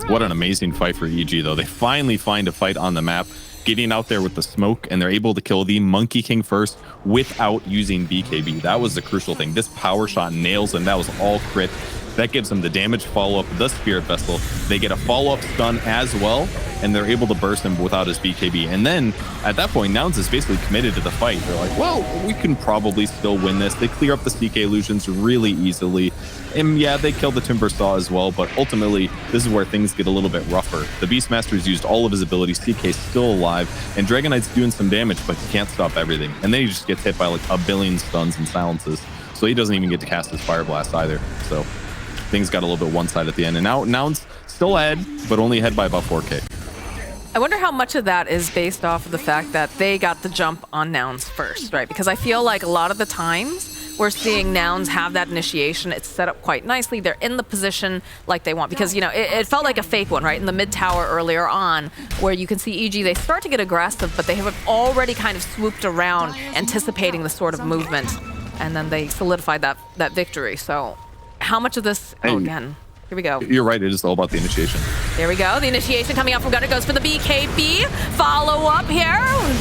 What an amazing fight for EG, though. They finally find a fight on the map, getting out there with the smoke, and they're able to kill the Monkey King first without using BKB. That was the crucial thing. This power shot nails him. That was all crit. That gives them the damage follow-up, the Spirit Vessel. They get a follow-up stun as well, and they're able to burst him without his BKB. And then, at that point, Nouns is basically committed to the fight. They're like, well, we can probably still win this. They clear up the CK illusions really easily. And yeah, they kill the Timber Saw as well, but ultimately, this is where things get a little bit rougher. The Beastmaster's used all of his abilities, CK's still alive, and Dragon Knight's doing some damage, but he can't stop everything. And then he just gets hit by like a billion stuns and silences. So he doesn't even get to cast his Fire Blast either. So things got a little bit one-sided at the end. And now Nouns still ahead, but only ahead by about 4K. I wonder how much of that is based off of the fact that they got the jump on Nouns first, right? Because I feel like a lot of the times we're seeing Nouns have that initiation. It's set up quite nicely. They're in the position like they want. Because, you know, it felt like a fake one, right? In the mid tower earlier on, where you can see EG, they start to get aggressive, but they have already kind of swooped around, anticipating the sort of movement. And then they solidified that victory. So how much of this, again, here we go. You're right, it is all about the initiation. There we go. The initiation coming out from Gunner goes for the BKB. Follow up here.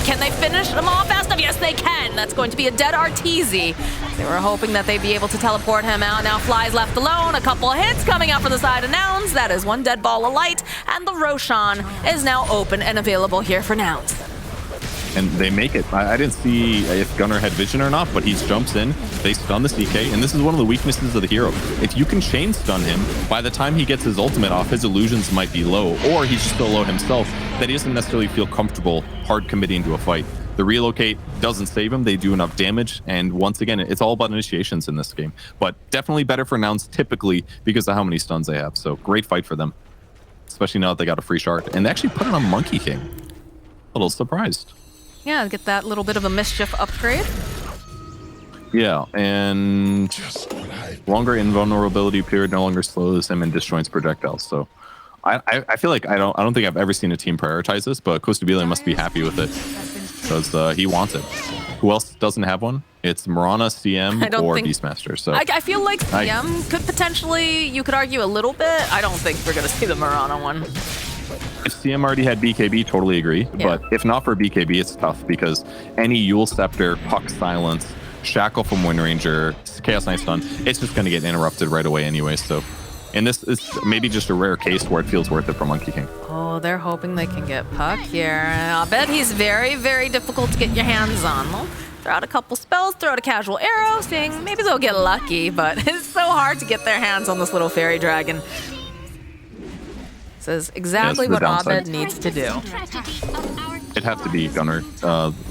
Can they finish them off fast enough? Yes, they can. That's going to be a dead Arteezy. They were hoping that they'd be able to teleport him out. Now Fly's left alone. A couple of hits coming out from the side of Nouns. That is one dead ball of light. And the Roshan is now open and available here for Nouns. And they make it. I didn't see if Gunner had vision or not, but he jumps in, they stun the CK, and this is one of the weaknesses of the hero. If you can chain stun him, by the time he gets his ultimate off, his illusions might be low, or he's just so low himself that he doesn't necessarily feel comfortable hard committing to a fight. The relocate doesn't save him, they do enough damage, and once again, it's all about initiations in this game. But definitely better for Nouns typically because of how many stuns they have, so great fight for them. Especially now that they got a free shard, and they actually put it on Monkey King. A little surprised. Yeah, get that little bit of a mischief upgrade. Yeah, and longer invulnerability period no longer slows him and disjoints projectiles. So I feel like I don't think I've ever seen a team prioritize this, but Costa Bile must be happy with it because he wants it. Who else doesn't have one? It's Mirana, CM, or Beastmaster. So I feel like CM could potentially, you could argue a little bit. I don't think we're gonna see the Mirana one. If CM already had BKB, totally agree. Yeah. But if not for BKB, it's tough because any Yule Scepter, Puck Silence, Shackle from Wind Ranger, Chaos Knight Stun, it's just going to get interrupted right away anyway. So, and this is maybe just a rare case where it feels worth it for Monkey King. Oh, they're hoping they can get Puck here. I'll bet he's very, very difficult to get your hands on. They'll throw out a couple spells, throw out a casual arrow, saying maybe they'll get lucky, but it's so hard to get their hands on this little fairy dragon. Is exactly what Abed needs to do. It'd have to be Gunner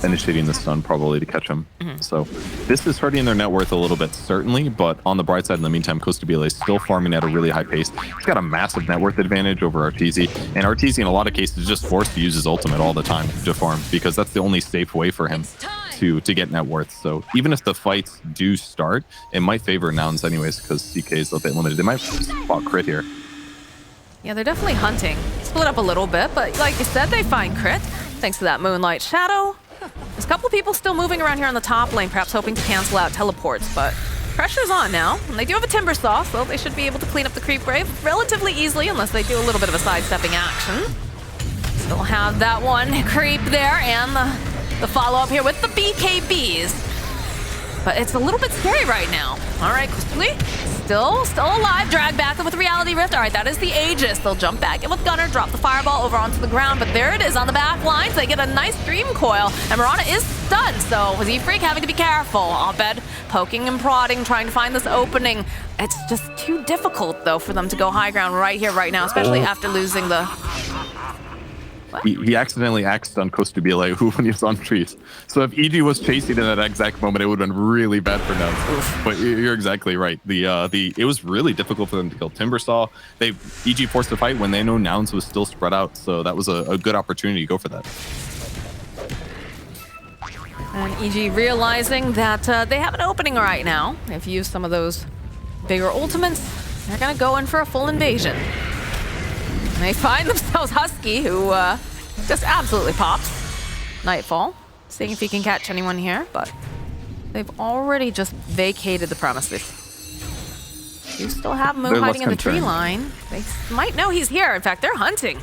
initiating the stun probably to catch him. So this is hurting their net worth a little bit, certainly, but on the bright side, in the meantime, Costa Bile is still farming at a really high pace. He's got a massive net worth advantage over Arteezy, and Arteezy in a lot of cases is just forced to use his ultimate all the time to farm because that's the only safe way for him to get net worth. So even if the fights do start, it might favor Nouns anyways because CK is a bit limited. They might spot crit here. Yeah, they're definitely hunting. Split up a little bit, but like you said, they find crit. Thanks to that Moonlight Shadow. There's a couple people still moving around here on the top lane, perhaps hoping to cancel out teleports, but pressure's on now. And they do have a Timber Saw, so they should be able to clean up the creep wave relatively easily, unless they do a little bit of a sidestepping action. Still have that one creep there, and the follow-up here with the BKBs. But it's a little bit scary right now. All right, quickly. Still alive. Drag back with Reality Rift. All right, that is the Aegis. They'll jump back in with Gunner, drop the Fireball over onto the ground, but there it is on the back lines. They get a nice Dream Coil, and Mirana is stunned, so Z-Freak having to be careful. Abed poking and prodding, trying to find this opening. It's just too difficult, though, for them to go high ground right here, right now, especially after losing the... He accidentally axed on Costa Bile when he was on trees. So if EG was chasing in that exact moment, it would have been really bad for Nouns. But you're exactly right. It was really difficult for them to kill Timbersaw. EG forced a fight when they know Nouns was still spread out. So that was a good opportunity to go for that. And EG realizing that they have an opening right now. They've used some of those bigger ultimates. They're going to go in for a full invasion. And they find themselves Husky, who just absolutely pops. Nightfall, seeing if he can catch anyone here, but they've already just vacated the premises. You still have Moo hiding in the tree line. They might know he's here. In fact, they're hunting.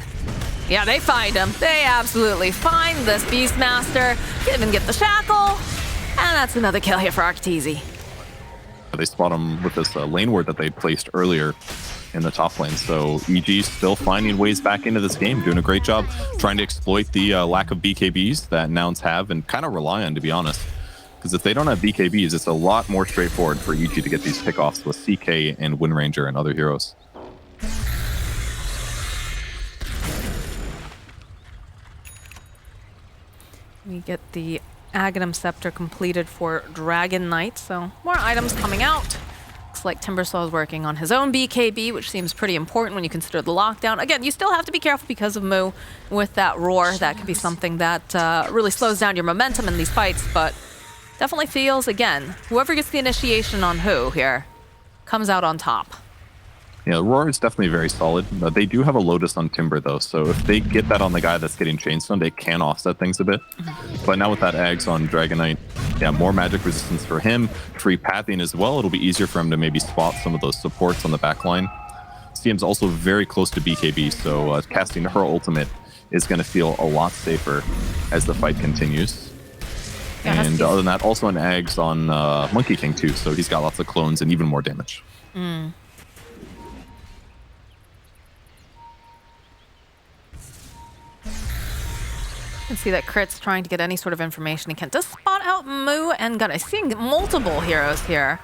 Yeah, they find him. They absolutely find this Beastmaster. Even get the shackle. And that's another kill here for Arcteezy. They spot him with this lane ward that they placed earlier in the top lane. So EG still finding ways back into this game, doing a great job trying to exploit the lack of BKBs that Nouns have and kind of rely on, to be honest. Because if they don't have BKBs, it's a lot more straightforward for EG to get these pickoffs with CK and Wind Ranger and other heroes. We get the Aghanim Scepter completed for Dragon Knight, so more items coming out. Looks like Timbersaw is working on his own BKB, which seems pretty important when you consider the lockdown. Again, you still have to be careful because of Moo with that roar. That could be something that really slows down your momentum in these fights, but definitely feels, again, whoever gets the initiation on who here comes out on top. Yeah, Roar is definitely very solid. They do have a Lotus on Timber, though, so if they get that on the guy that's getting Chainstone, they can offset things a bit. But now with that Ags on Dragon Knight, yeah, more magic resistance for him, free pathing as well. It'll be easier for him to maybe spot some of those supports on the back line. CM's also very close to BKB, so casting her ultimate is going to feel a lot safer as the fight continues. Yeah, and other than that, also an Ags on Monkey King, too, so he's got lots of clones and even more damage. You can see that Crit's trying to get any sort of information he can to spot out Moo and Gunner. Seeing multiple heroes here.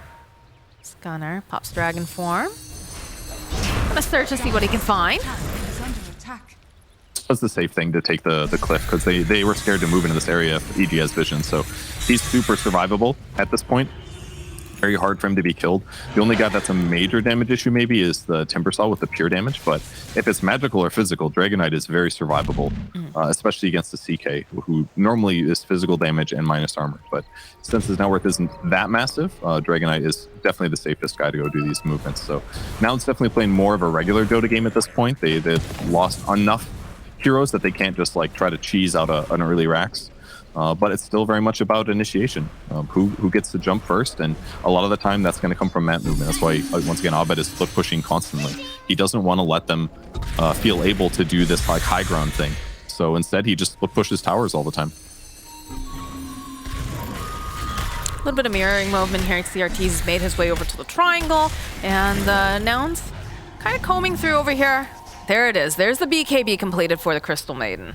Gunner pops dragon form. Gonna search to see what he can find. That's the safe thing to take the cliff because they were scared to move into this area if EG has vision. So he's super survivable at this point. Very hard for him to be killed. The only guy that's a major damage issue maybe is the Timbersaw with the pure damage, but if it's magical or physical, Dragon Knight is very survivable, especially against the CK, who normally is physical damage and minus armor. But since his net worth isn't that massive, Dragon Knight is definitely the safest guy to go do these movements. So now it's definitely playing more of a regular Dota game at this point. They've lost enough heroes that they can't just like try to cheese out an early Rax. But it's still very much about initiation. Who gets to jump first, and a lot of the time that's going to come from map movement. That's why, once again, Abed is split pushing constantly. He doesn't want to let them feel able to do this like high ground thing. So instead, he just split pushes towers all the time. A little bit of mirroring movement here. CRT's has made his way over to the triangle, and Nouns kind of combing through over here. There it is. There's the BKB completed for the Crystal Maiden.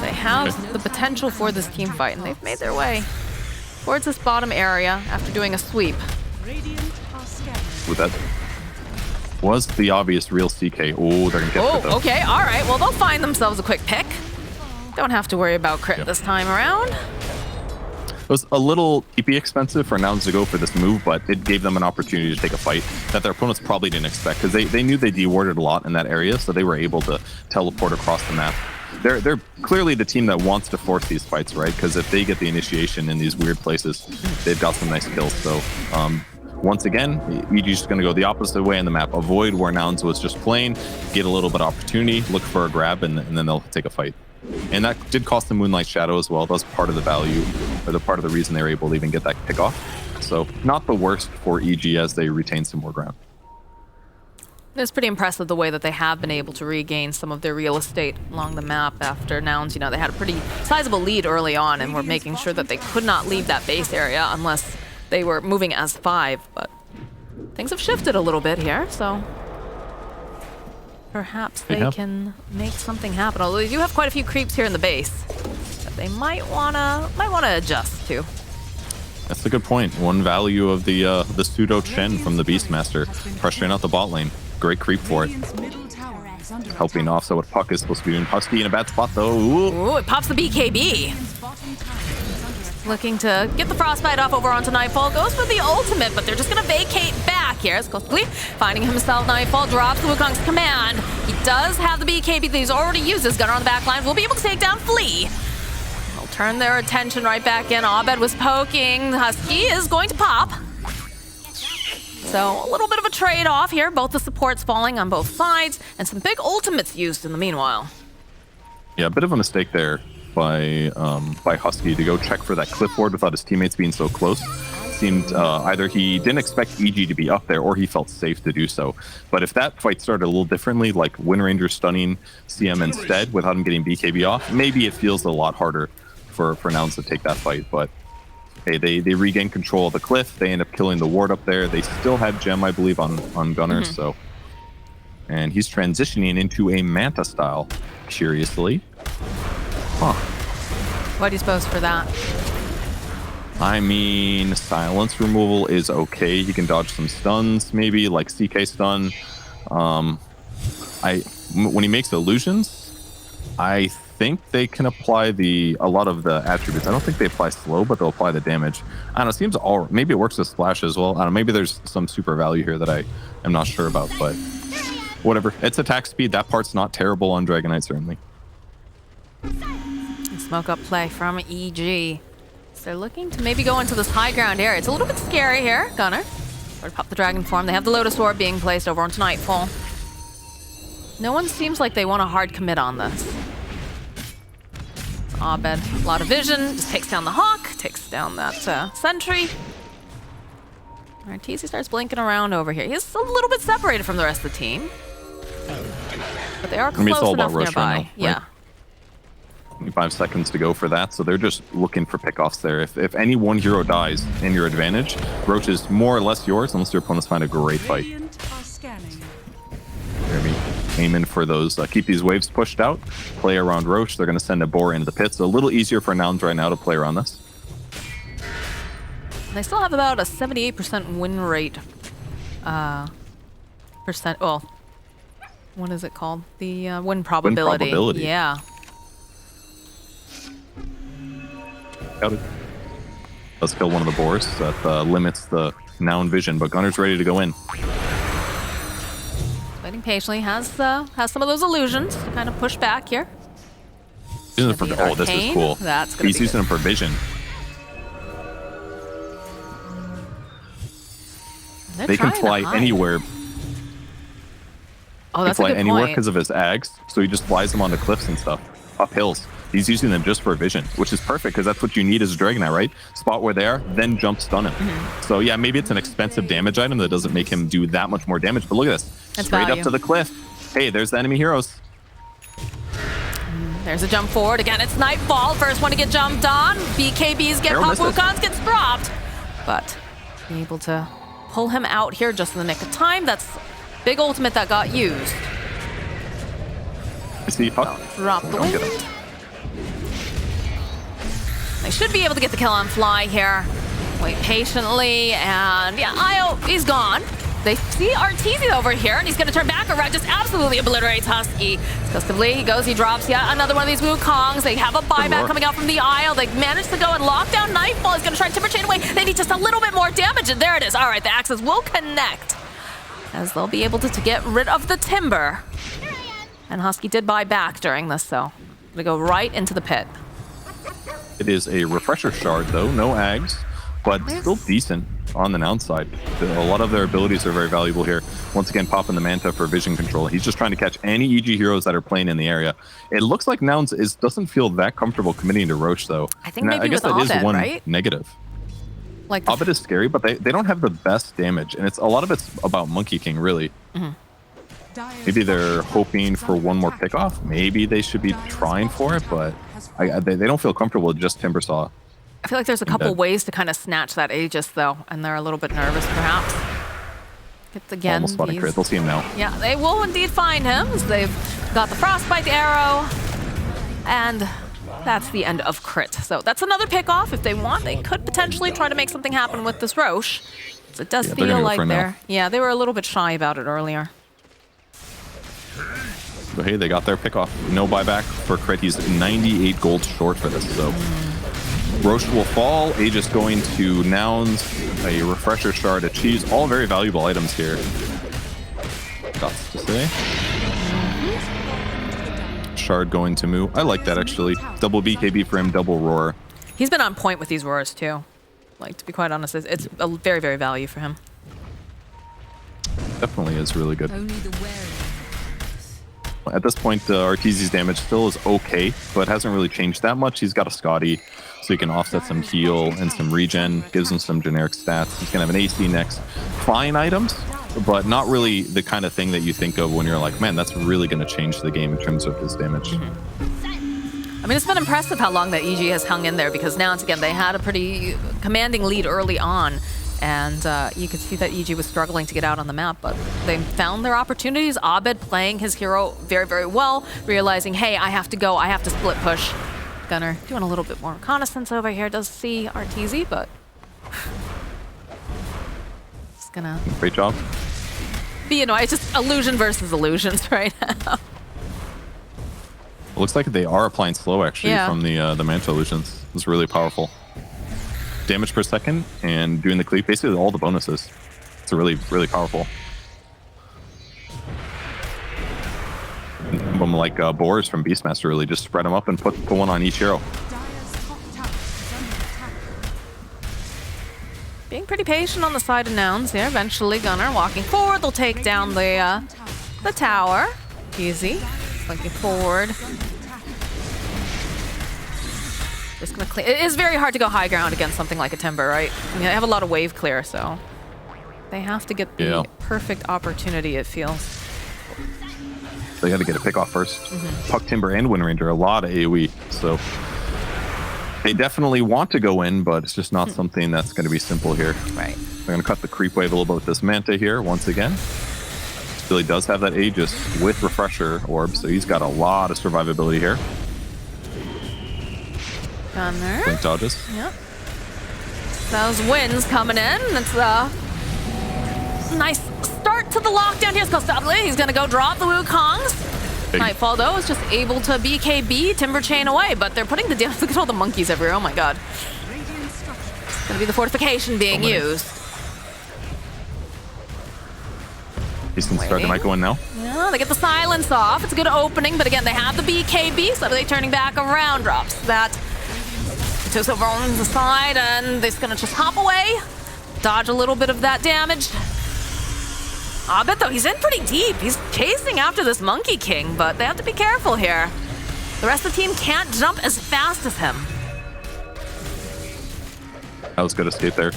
They have the potential for this team fight, and they've made their way towards this bottom area after doing a sweep. With that was the obvious real CK. Oh, they're gonna get it though. Okay, all right. Well, they'll find themselves a quick pick. Don't have to worry about crit this time around. It was a little EP expensive for Nouns to go for this move, but it gave them an opportunity to take a fight that their opponents probably didn't expect, because they knew they dewarded a lot in that area, so they were able to teleport across the map. They're clearly the team that wants to force these fights, right? Because if they get the initiation in these weird places, they've got some nice kills. So once again, EG's just going to go the opposite way in the map. Avoid where Nouns was just playing, get a little bit of opportunity, look for a grab, and then they'll take a fight. And that did cost the Moonlight Shadow as well. That was part of the value, or the part of the reason they were able to even get that kickoff. So not the worst for EG as they retain some more ground. It's pretty impressive the way that they have been able to regain some of their real estate along the map after Nouns. You know, they had a pretty sizable lead early on and were making sure that they could not leave that base area unless they were moving as 5. But things have shifted a little bit here, so perhaps they can make something happen. Although they do have quite a few creeps here in the base that they might wanna adjust to. That's a good point. One value of the pseudo Chen from the Beastmaster, pressuring out the bot lane. Great creep for it. helping offset what Puck is supposed to be doing. Husky in a bad spot though. Ooh. Ooh, it pops the BKB. Looking to get the frostbite off over onto Nightfall. Goes for the ultimate, but they're just gonna vacate back here. As quickly finding himself, Nightfall drops the Wukong's command. He does have the BKB that he's already used. His gunner on the back line will be able to take down Flea. They'll turn their attention right back in. Abed was poking. Husky is going to pop. So a little bit of a trade-off here. Both the supports falling on both sides, and some big ultimates used in the meanwhile. Yeah, a bit of a mistake there by Husky to go check for that clipboard without his teammates being so close. Seemed either he didn't expect EG to be up there or he felt safe to do so. But if that fight started a little differently, like Wind Ranger stunning CM instead without him getting BKB off, maybe it feels a lot harder for Nouns to take that fight. But hey, they regain control of the cliff. They end up killing the ward up there. They still have Gem, I believe, on Gunner. So, and he's transitioning into a Manta style, curiously. Huh. What do you suppose for that? I mean, silence removal is okay. You can dodge some stuns, maybe like CK stun. When he makes illusions, I think they can apply a lot of the attributes. I don't think they apply slow, but they'll apply the damage. I don't know. It seems all maybe it works with splash as well. I don't know. Maybe there's some super value here that I am not sure about, but whatever. It's attack speed. That part's not terrible on Dragonite, certainly. Smoke up play from EG. So they're looking to maybe go into this high ground area. It's a little bit scary here. Gunner. Or pop the dragon form. They have the Lotus Orb being placed over onto Nightfall. No one seems like they want a hard commit on this. Abed, a lot of vision. Just takes down the Hawk. Takes down that sentry. Alright, TC starts blinking around over here. He's a little bit separated from the rest of the team. But they are close enough nearby. Right now, yeah. Right? 25 seconds to go for that, so they're just looking for pickoffs there. If any one hero dies in your advantage, Roach is more or less yours unless your opponents find a great fight. Jeremy aiming for those, keep these waves pushed out, play around Roach. They're going to send a boar into the pit, so a little easier for Nouns right now to play around this. They still have about a 78% win rate. Well, what is it called? The win probability. Win probability. Yeah. Let's kill one of the boars. That limits the Noun vision, but Gunner's ready to go in. Waiting patiently, has some of those illusions to kind of push back here. Using it for, oh, this is cool. That's gonna He's using them for vision. They can fly anywhere. Oh, that's a good point. He can fly anywhere point. because of his ags, so he just flies them onto cliffs and stuff, up hills. He's using them just for vision, which is perfect because that's what you need as a Dragonite, right? Spot where they are, then jump stun him. So yeah, maybe it's an expensive damage item that doesn't make him do that much more damage, but look at this. That's straight value. Up to the cliff. Hey, there's the enemy heroes. There's a jump forward. Again, it's Nightfall. First one to get jumped on. BKBs get popped, Wukong's gets dropped. But being able to pull him out here just in the nick of time. That's big ultimate that got used. I see Puck. Drop the wind. They should be able to get the kill on Fly here. Wait patiently, and yeah, Io, he's gone. They see Arteezy over here, and he's going to turn back around, just absolutely obliterates Husky. Disgustingly, he goes, he drops yet another one of these Wukongs. They have a buyback coming out from the Isle. They managed to go and lock down Nightfall. He's going to try and Timber Chain away. They need just a little bit more damage, and there it is. All right, the axes will connect, as they'll be able to get rid of the Timber. And Husky did buy back during this, so going to go right into the pit. It is a refresher shard, though. No ags, but still decent on the Noun side. A lot of their abilities are very valuable here. Once again, popping the Manta for vision control. He's just trying to catch any EG heroes that are playing in the area. It looks like Nouns doesn't feel that comfortable committing to Roach, though. I think maybe I guess with that Abed, is one right? negative. Like Abed is scary, but they don't have the best damage, and a lot of it's about Monkey King, really. Maybe they're hoping for one more pickoff. Maybe they should be trying for it, but they don't feel comfortable with just Timbersaw. I feel like there's a couple ways to kind of snatch that Aegis, though, and they're a little bit nervous, perhaps. It's again. Almost spotting crit. They'll see him now. Yeah, they will indeed find him. As they've got the Frostbite arrow, and that's the end of crit. So that's another pickoff. If they want, they could potentially try to make something happen with this Roche. So it does feel like they were a little bit shy about it earlier. But hey, they got their pick off. No buyback for Crit. He's 98 gold short for this, so Roche will fall. Aegis going to Nouns, a Refresher Shard, a Cheese, all very valuable items here. Lots to say. Shard going to Moo. I like that actually. Double BKB for him, double Roar. He's been on point with these roars too. Like, to be quite honest, it's a very, very value for him. Definitely is really good. Only the wary. At this point, Arteezy's damage still is okay, but hasn't really changed that much. He's got a Scotty, so he can offset some heal and some regen, gives him some generic stats. He's going to have an AC next. Fine items, but not really the kind of thing that you think of when you're like, man, that's really going to change the game in terms of his damage. I mean, it's been impressive how long that EG has hung in there, because now, again, they had a pretty commanding lead early on. And you could see that EG was struggling to get out on the map, but they found their opportunities. Abed playing his hero very, very well, realizing, hey, I have to go, I have to split push. Gunnar doing a little bit more reconnaissance over here, does see Arteezy, but it's gonna... Great job. But, you know, it's just illusion versus illusions right now. It looks like they are applying slow, actually, from the Manta illusions. It's really powerful. Damage per second and doing the cleave, basically all the bonuses. It's really, really powerful. Them like boars from Beastmaster, really just spread them up and put one on each hero. Being pretty patient on the side of Nouns here. Eventually, Gunnar walking forward. They'll take down the tower. Easy. Looking forward. Just gonna clear. It is very hard to go high ground against something like a Timber, right? I mean, they have a lot of wave clear, so they have to get the perfect opportunity, it feels. They got to get a pick off first. Puck, Timber, and Wind Ranger, a lot of AoE, so they definitely want to go in, but it's just not something that's going to be simple here. Right. They're going to cut the creep wave a little bit with this Manta here once again. Billy does have that Aegis with Refresher Orb, so he's got a lot of survivability here. Gunnar. Blink dodges. Yep. Those winds coming in. It's a nice start to the lockdown here. He's going to go drop the Wukongs. Hey. Nightfall, though, is just able to BKB Timber Chain away, but they're putting the damage. Look at all the monkeys everywhere. Oh my god. It's going to be the fortification being used. Easton Starker might go in now. Yeah, they get the silence off. It's a good opening, but again, they have the BKB, so they're turning back around. Drops that to over on the side, and they're gonna just hop away, dodge a little bit of that damage. Abed, though, he's in pretty deep. He's chasing after this Monkey King, but they have to be careful here. The rest of the team can't jump as fast as him. That was good escape there.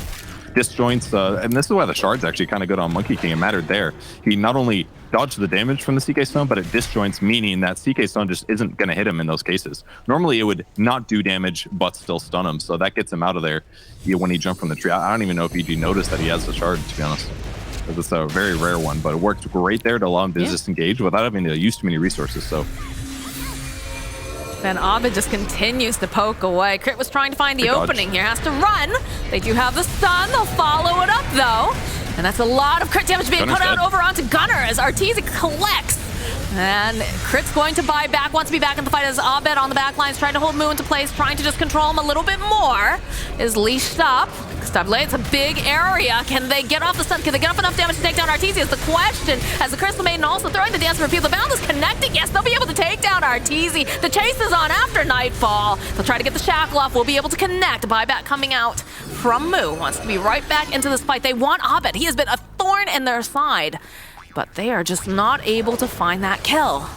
Disjoints, and this is why the shard's actually kind of good on Monkey King. It mattered there. He not only dodged the damage from the CK Stone, but it disjoints, meaning that CK Stone just isn't going to hit him in those cases. Normally, it would not do damage, but still stun him, so that gets him out of there when he jumped from the tree. I don't even know if EG noticed that he has the shard, to be honest. It's a very rare one, but it worked great there to allow him to disengage without having to use too many resources, so... Then Abed just continues to poke away. Crit was trying to find the opening here. Has to run. They do have the stun. They'll follow it up, though. And that's a lot of crit damage being put out over onto Gunnar as Arteezy collects. And Crit's going to buy back, wants to be back in the fight as Abed on the back lines, trying to hold Moo into place, trying to just control him a little bit more. Is leashed up. Stable, it's a big area. Can they get off the stun? Can they get up enough damage to take down Arteezy is the question. As the Crystal Maiden also throwing the dance for Repeal. The Bound is connecting. Yes, they'll be able to take down Arteezy. The chase is on after Nightfall. They'll try to get the shackle off. We'll be able to connect. Buyback coming out from Moo. Wants to be right back into this fight. They want Abed. He has been a thorn in their side, but they are just not able to find that kill.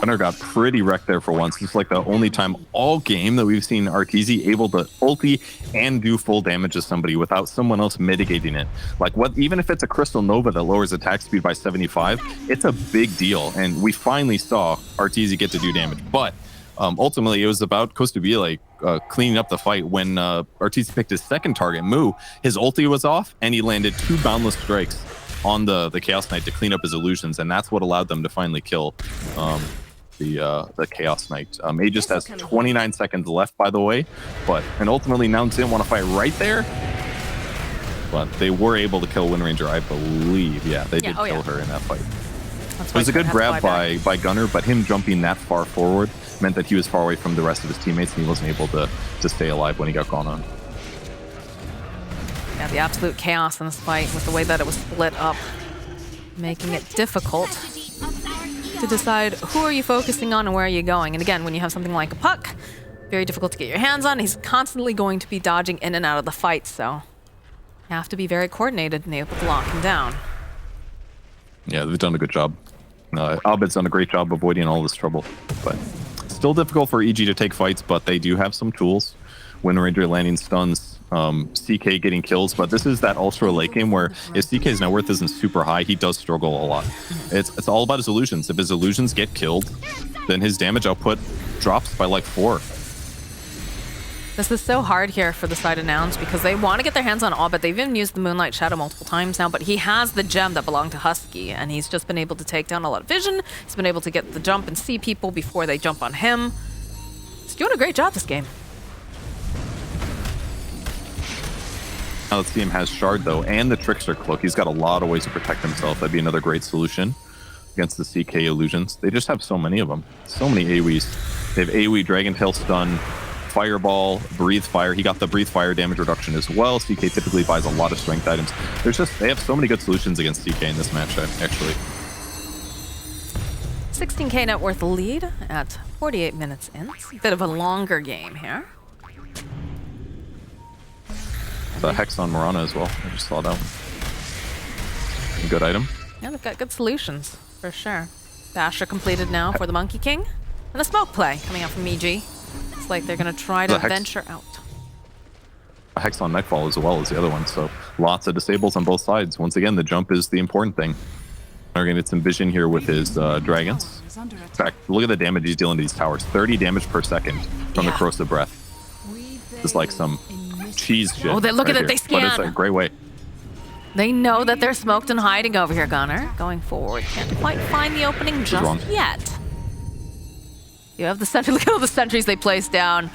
Gunnar got pretty wrecked there for once. It's like the only time all game that we've seen Arteezy able to ulti and do full damage to somebody without someone else mitigating it. Like, what? Even if it's a Crystal Nova that lowers attack speed by 75, it's a big deal. And we finally saw Arteezy get to do damage. But ultimately, it was about Costa Vila cleaning up the fight when Arteezy picked his second target, Moo. His ulti was off, and he landed 2 boundless strikes on the Chaos Knight to clean up his illusions, and that's what allowed them to finally kill the Chaos Knight. Aegis has 29 seconds left, by the way, and ultimately Nouns didn't want to fight right there, but they were able to kill Wind Ranger, I believe. Yeah, they did kill her in that fight. That's It why was a he good had to grab fly back. by Gunner, but him jumping that far forward meant that he was far away from the rest of his teammates and he wasn't able to stay alive when he got gone on. Yeah, the absolute chaos in this fight with the way that it was split up, making it difficult to decide who are you focusing on and where are you going. And again, when you have something like a puck, very difficult to get your hands on. He's constantly going to be dodging in and out of the fight, so you have to be very coordinated and able to lock him down. Yeah, they've done a good job. Abed's done a great job avoiding all this trouble, but still difficult for EG to take fights, but they do have some tools. Wind Ranger landing stuns, CK getting kills, but this is that ultra late game where if CK's net worth isn't super high, he does struggle a lot. It's all about his illusions. If his illusions get killed, then his damage output drops by like 4. This is so hard here for the side of Nouns because they want to get their hands on Abed. They've even used the Moonlight Shadow multiple times now, but he has the gem that belonged to Husky, and he's just been able to take down a lot of vision. He's been able to get the jump and see people before they jump on him. He's doing a great job this game. Now the team has Shard though, and the Trickster Cloak. He's got a lot of ways to protect himself. That'd be another great solution against the CK illusions. They just have so many of them. So many AoEs. They have AoE Dragon Tail stun, Fireball, Breathe Fire. He got the Breathe Fire damage reduction as well. CK typically buys a lot of strength items. They have so many good solutions against CK in this match, actually. 16k net worth lead at 48 minutes in. It's a bit of a longer game here. The Hex on Mirana as well. I just saw that one. Good item. Yeah, they've got good solutions, for sure. Basher completed now for the Monkey King. And a smoke play coming out from EG. It's like they're going to try to venture out. A Hex on Nightfall as well as the other one, so lots of disables on both sides. Once again, the jump is the important thing. They're going to get some vision here with his dragons. In fact, look at the damage he's dealing to these towers. 30 damage per second from the Corrosive Breath. It's like some cheese shit. Oh, look at it, they scan. But it's a great way. They know that they're smoked and hiding over here, Gunner. Going forward, can't quite find the opening just yet. You have the sentry. Look at all the sentries they placed down.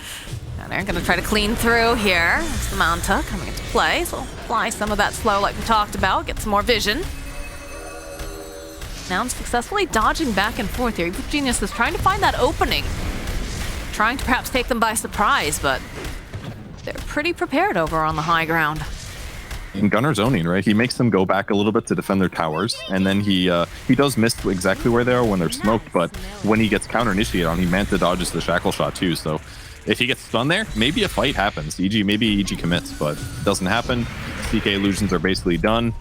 And they're going to try to clean through here. It's the Manta coming into play, so apply some of that slow like we talked about. Get some more vision. Nouns successfully dodging back and forth here. Evil Genius is trying to find that opening. Trying to perhaps take them by surprise, but they're pretty prepared over on the high ground. In Gunner's owning, right? He makes them go back a little bit to defend their towers, and then he does miss exactly where they are when they're smoked, but when he gets counter-initiated on, he Manta dodges the Shackle Shot too, so if he gets stunned there, maybe a fight happens. Maybe EG commits, but it doesn't happen. CK illusions are basically done.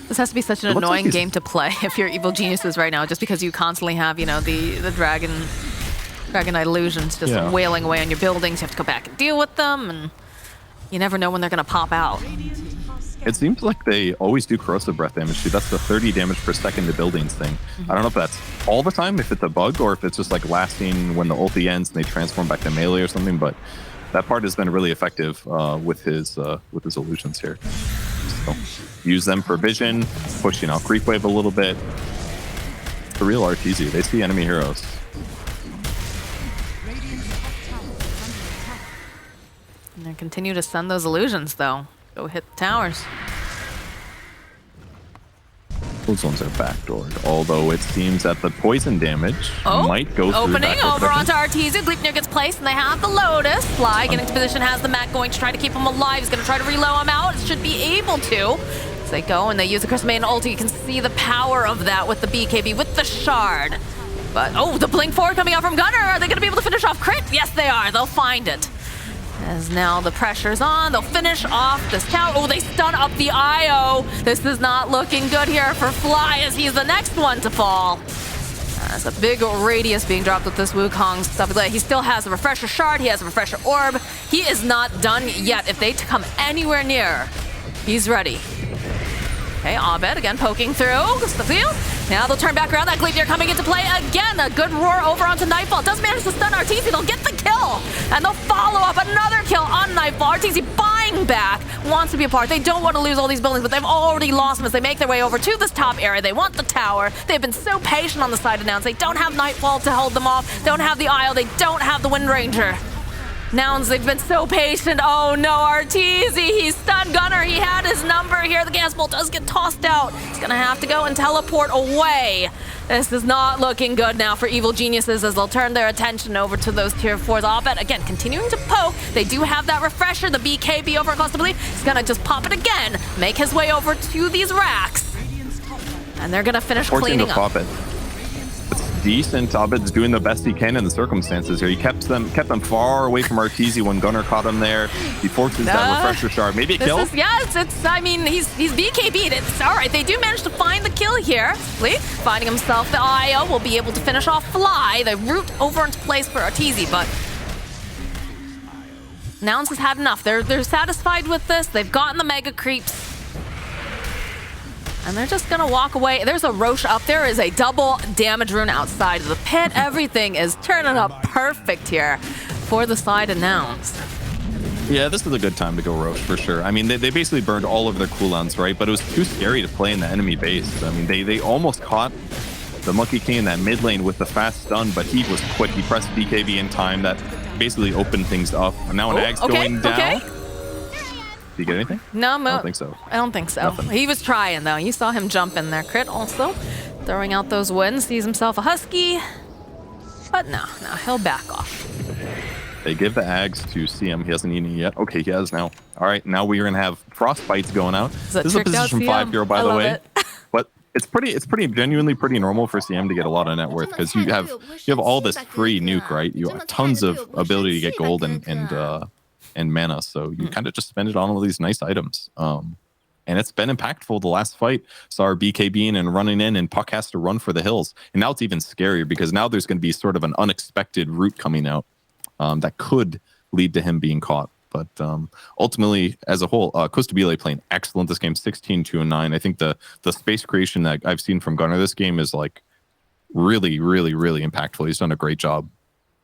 This has to be such an annoying game to play if you're Evil Geniuses right now, just because you constantly have, you know, the Dragon Knight illusions just wailing away on your buildings. You have to go back and deal with them, and you never know when they're going to pop out. It seems like they always do Corrosive Breath damage too. That's the 30 damage per second to buildings thing. I don't know if that's all the time, if it's a bug, or if it's just like lasting when the ulti ends and they transform back to melee or something, but that part has been really effective with his illusions here. So use them for vision, pushing out Creep Wave a little bit. It's the real RTZ. They see enemy heroes. And they continue to send those illusions, though. Go hit the towers. Those ones are backdoored, although it seems that the poison damage might go through opening over onto Arteezy. Gleipnir gets placed, and they have the Lotus. Fly getting into position, has the Mac going to try to keep him alive. He's going to try to reload him out. It should be able to. As they go and they use the Crystal Maiden ulti, you can see the power of that with the BKB, with the Shard. But, the Blink Forward coming out from Gunner. Are they going to be able to finish off Crit? Yes, they are. They'll find it. As now the pressure's on, they'll finish off this tower. Oh, they stun up the IO. This is not looking good here for Fly, as he's the next one to fall. There's a big radius being dropped with this Wukong stuff. He still has a Refresher Shard, he has a Refresher Orb. He is not done yet. If they come anywhere near, he's ready. Okay, Abed again poking through the field. Now they'll turn back around. That Gleipnir coming into play again. A good roar over onto Nightfall. Does manage to stun Arteezy. They'll get the kill. And they'll follow up another kill on Nightfall. Arteezy buying back. Wants to be a part. They don't want to lose all these buildings, but they've already lost them as they make their way over to this top area. They want the tower. They've been so patient on the side of Nouns. They don't have Nightfall to hold them off. They don't have the Isle. They don't have the Wind Ranger. Nouns, they've been so patient. Oh no, Arteezy, he's stunned Gunner. He had his number here. The gas bolt does get tossed out. He's gonna have to go and teleport away. This is not looking good now for Evil Geniuses as they'll turn their attention over to those tier 4s. Abed, again, continuing to poke. They do have that refresher, the BKB over Costably. He's gonna just pop it again, make his way over to these racks. And they're gonna finish cleaning up. It's decent. Abed's doing the best he can in the circumstances here. He kept them far away from Arteezy when Gunner caught him there. He forces that refresher shard. Maybe a kill? I mean, he's BKB'd. It's all right. They do manage to find the kill here. Lee finding himself the IO will be able to finish off Fly. The route over into place for Arteezy, but Nouns has had enough. They're satisfied with this. They've gotten the mega creeps. And they're just gonna walk away. There's a Roche up. There is a double damage rune outside of the pit. Everything is turning up perfect here for the side of Nouns. Yeah, this is a good time to go Roche for sure. I mean, they basically burned all of their cooldowns, right? But it was too scary to play in the enemy base. I mean, they almost caught the Monkey King in that mid lane with the fast stun, but he was quick. He pressed BKB in time. That basically opened things up. And now an Ag's going down. Okay. Did you get anything? No, I don't think so. I don't think so. Nothing. He was trying, though. You saw him jump in there. Crit also throwing out those wins. Sees himself a Husky. But no, he'll back off. They give the Ags to CM. He hasn't eaten it yet. Okay, he has now. All right, now we're going to have Frostbites going out. This is a position 5 hero, by the way. But it's genuinely pretty normal for CM to get a lot of net worth because you have all this free nuke, right? You have tons of ability to get gold and mana, so you kind of just spend it on all these nice items. And it's been impactful the last fight. Saw our BKB and running in, and Puck has to run for the hills. And now it's even scarier because now there's going to be sort of an unexpected route coming out that could lead to him being caught. But ultimately, as a whole, Costabile playing excellent this game, 16-2-9. I think the space creation that I've seen from Gunner this game is like really, really, really impactful. He's done a great job.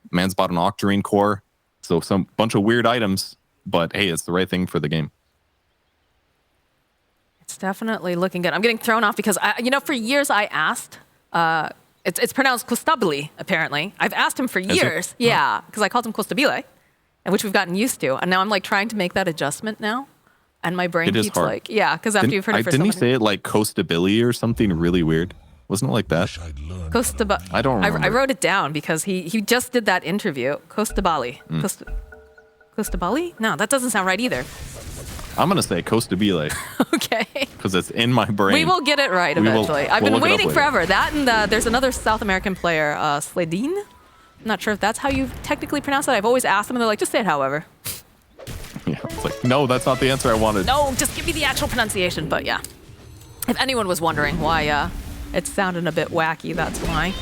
Man's bought an Octarine core. So some bunch of weird items, but hey, it's the right thing for the game. It's definitely looking good. I'm getting thrown off because, for years I asked, it's pronounced Costabile, apparently. I've asked him for years. Yeah, because I called him Costabile, and which we've gotten used to. And now I'm like trying to make that adjustment now. And my brain keeps hard. Like, yeah, because after you've heard it for so Didn't he say it like Costabile or something really weird? Wasn't it like that? I don't remember. I wrote it down because he just did that interview. Costabile. Costabile? No, that doesn't sound right either. I'm going to say Costabile. Okay. Because it's in my brain. We will get it right eventually. I've been waiting forever. That and there's another South American player, Sledin. I'm not sure if that's how you technically pronounce it. I've always asked them and they're like, just say it however. Yeah, it's like, no, that's not the answer I wanted. No, just give me the actual pronunciation. But yeah, if anyone was wondering why it's sounding a bit wacky, that's why.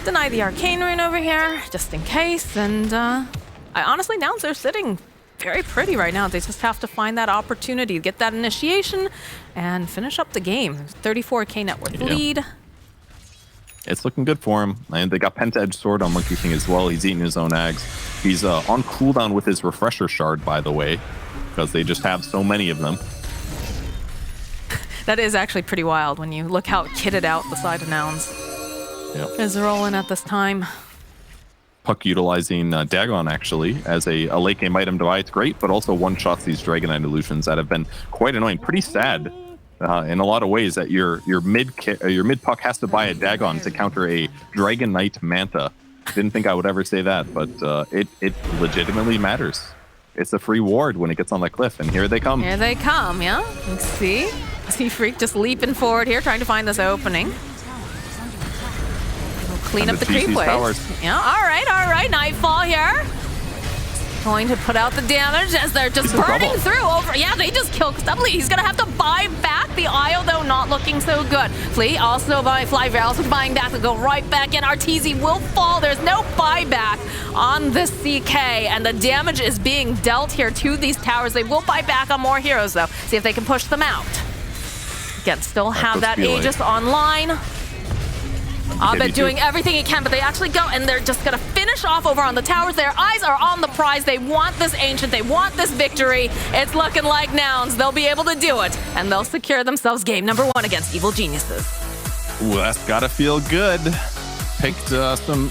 Deny the arcane rune over here, just in case. And I honestly, Nouns are sitting very pretty right now. They just have to find that opportunity, get that initiation, and finish up the game. 34k net worth lead. It's looking good for him. And they got Penta Edge Sword on Monkey King as well. He's eating his own Ags. He's on cooldown with his refresher shard, by the way, because they just have so many of them. That is actually pretty wild when you look how kitted out the side of Nouns is rolling at this time. Puck utilizing Dagon actually as a late game item to buy. It's great, but also one-shots these Dragonite illusions that have been quite annoying. Pretty sad in a lot of ways that your mid puck has to buy a Dagon to counter a Dragonite Manta. Didn't think I would ever say that, but it legitimately matters. It's a free ward when it gets on the cliff, and here they come. Here they come, yeah. Let's see. See Freak just leaping forward here, trying to find this opening. We'll clean up the creep waves. Yeah, all right. Nightfall here. Going to put out the damage as they're just burning through over. Yeah, they just killed Stubbly. He's going to have to buy back the IO, though, not looking so good. Flea also buying Flyver, also buying back to go right back in. Arteezy will fall. There's no buyback on this CK, and the damage is being dealt here to these towers. They will buy back on more heroes, though. See if they can push them out. Again, still have that Aegis online. Abed doing everything he can, but they actually go, and they're just going to finish off over on the towers. Their eyes are on the prize. They want this Ancient. They want this victory. It's looking like Nouns. They'll be able to do it, and they'll secure themselves game number 1 against Evil Geniuses. Well, that's got to feel good. Picked some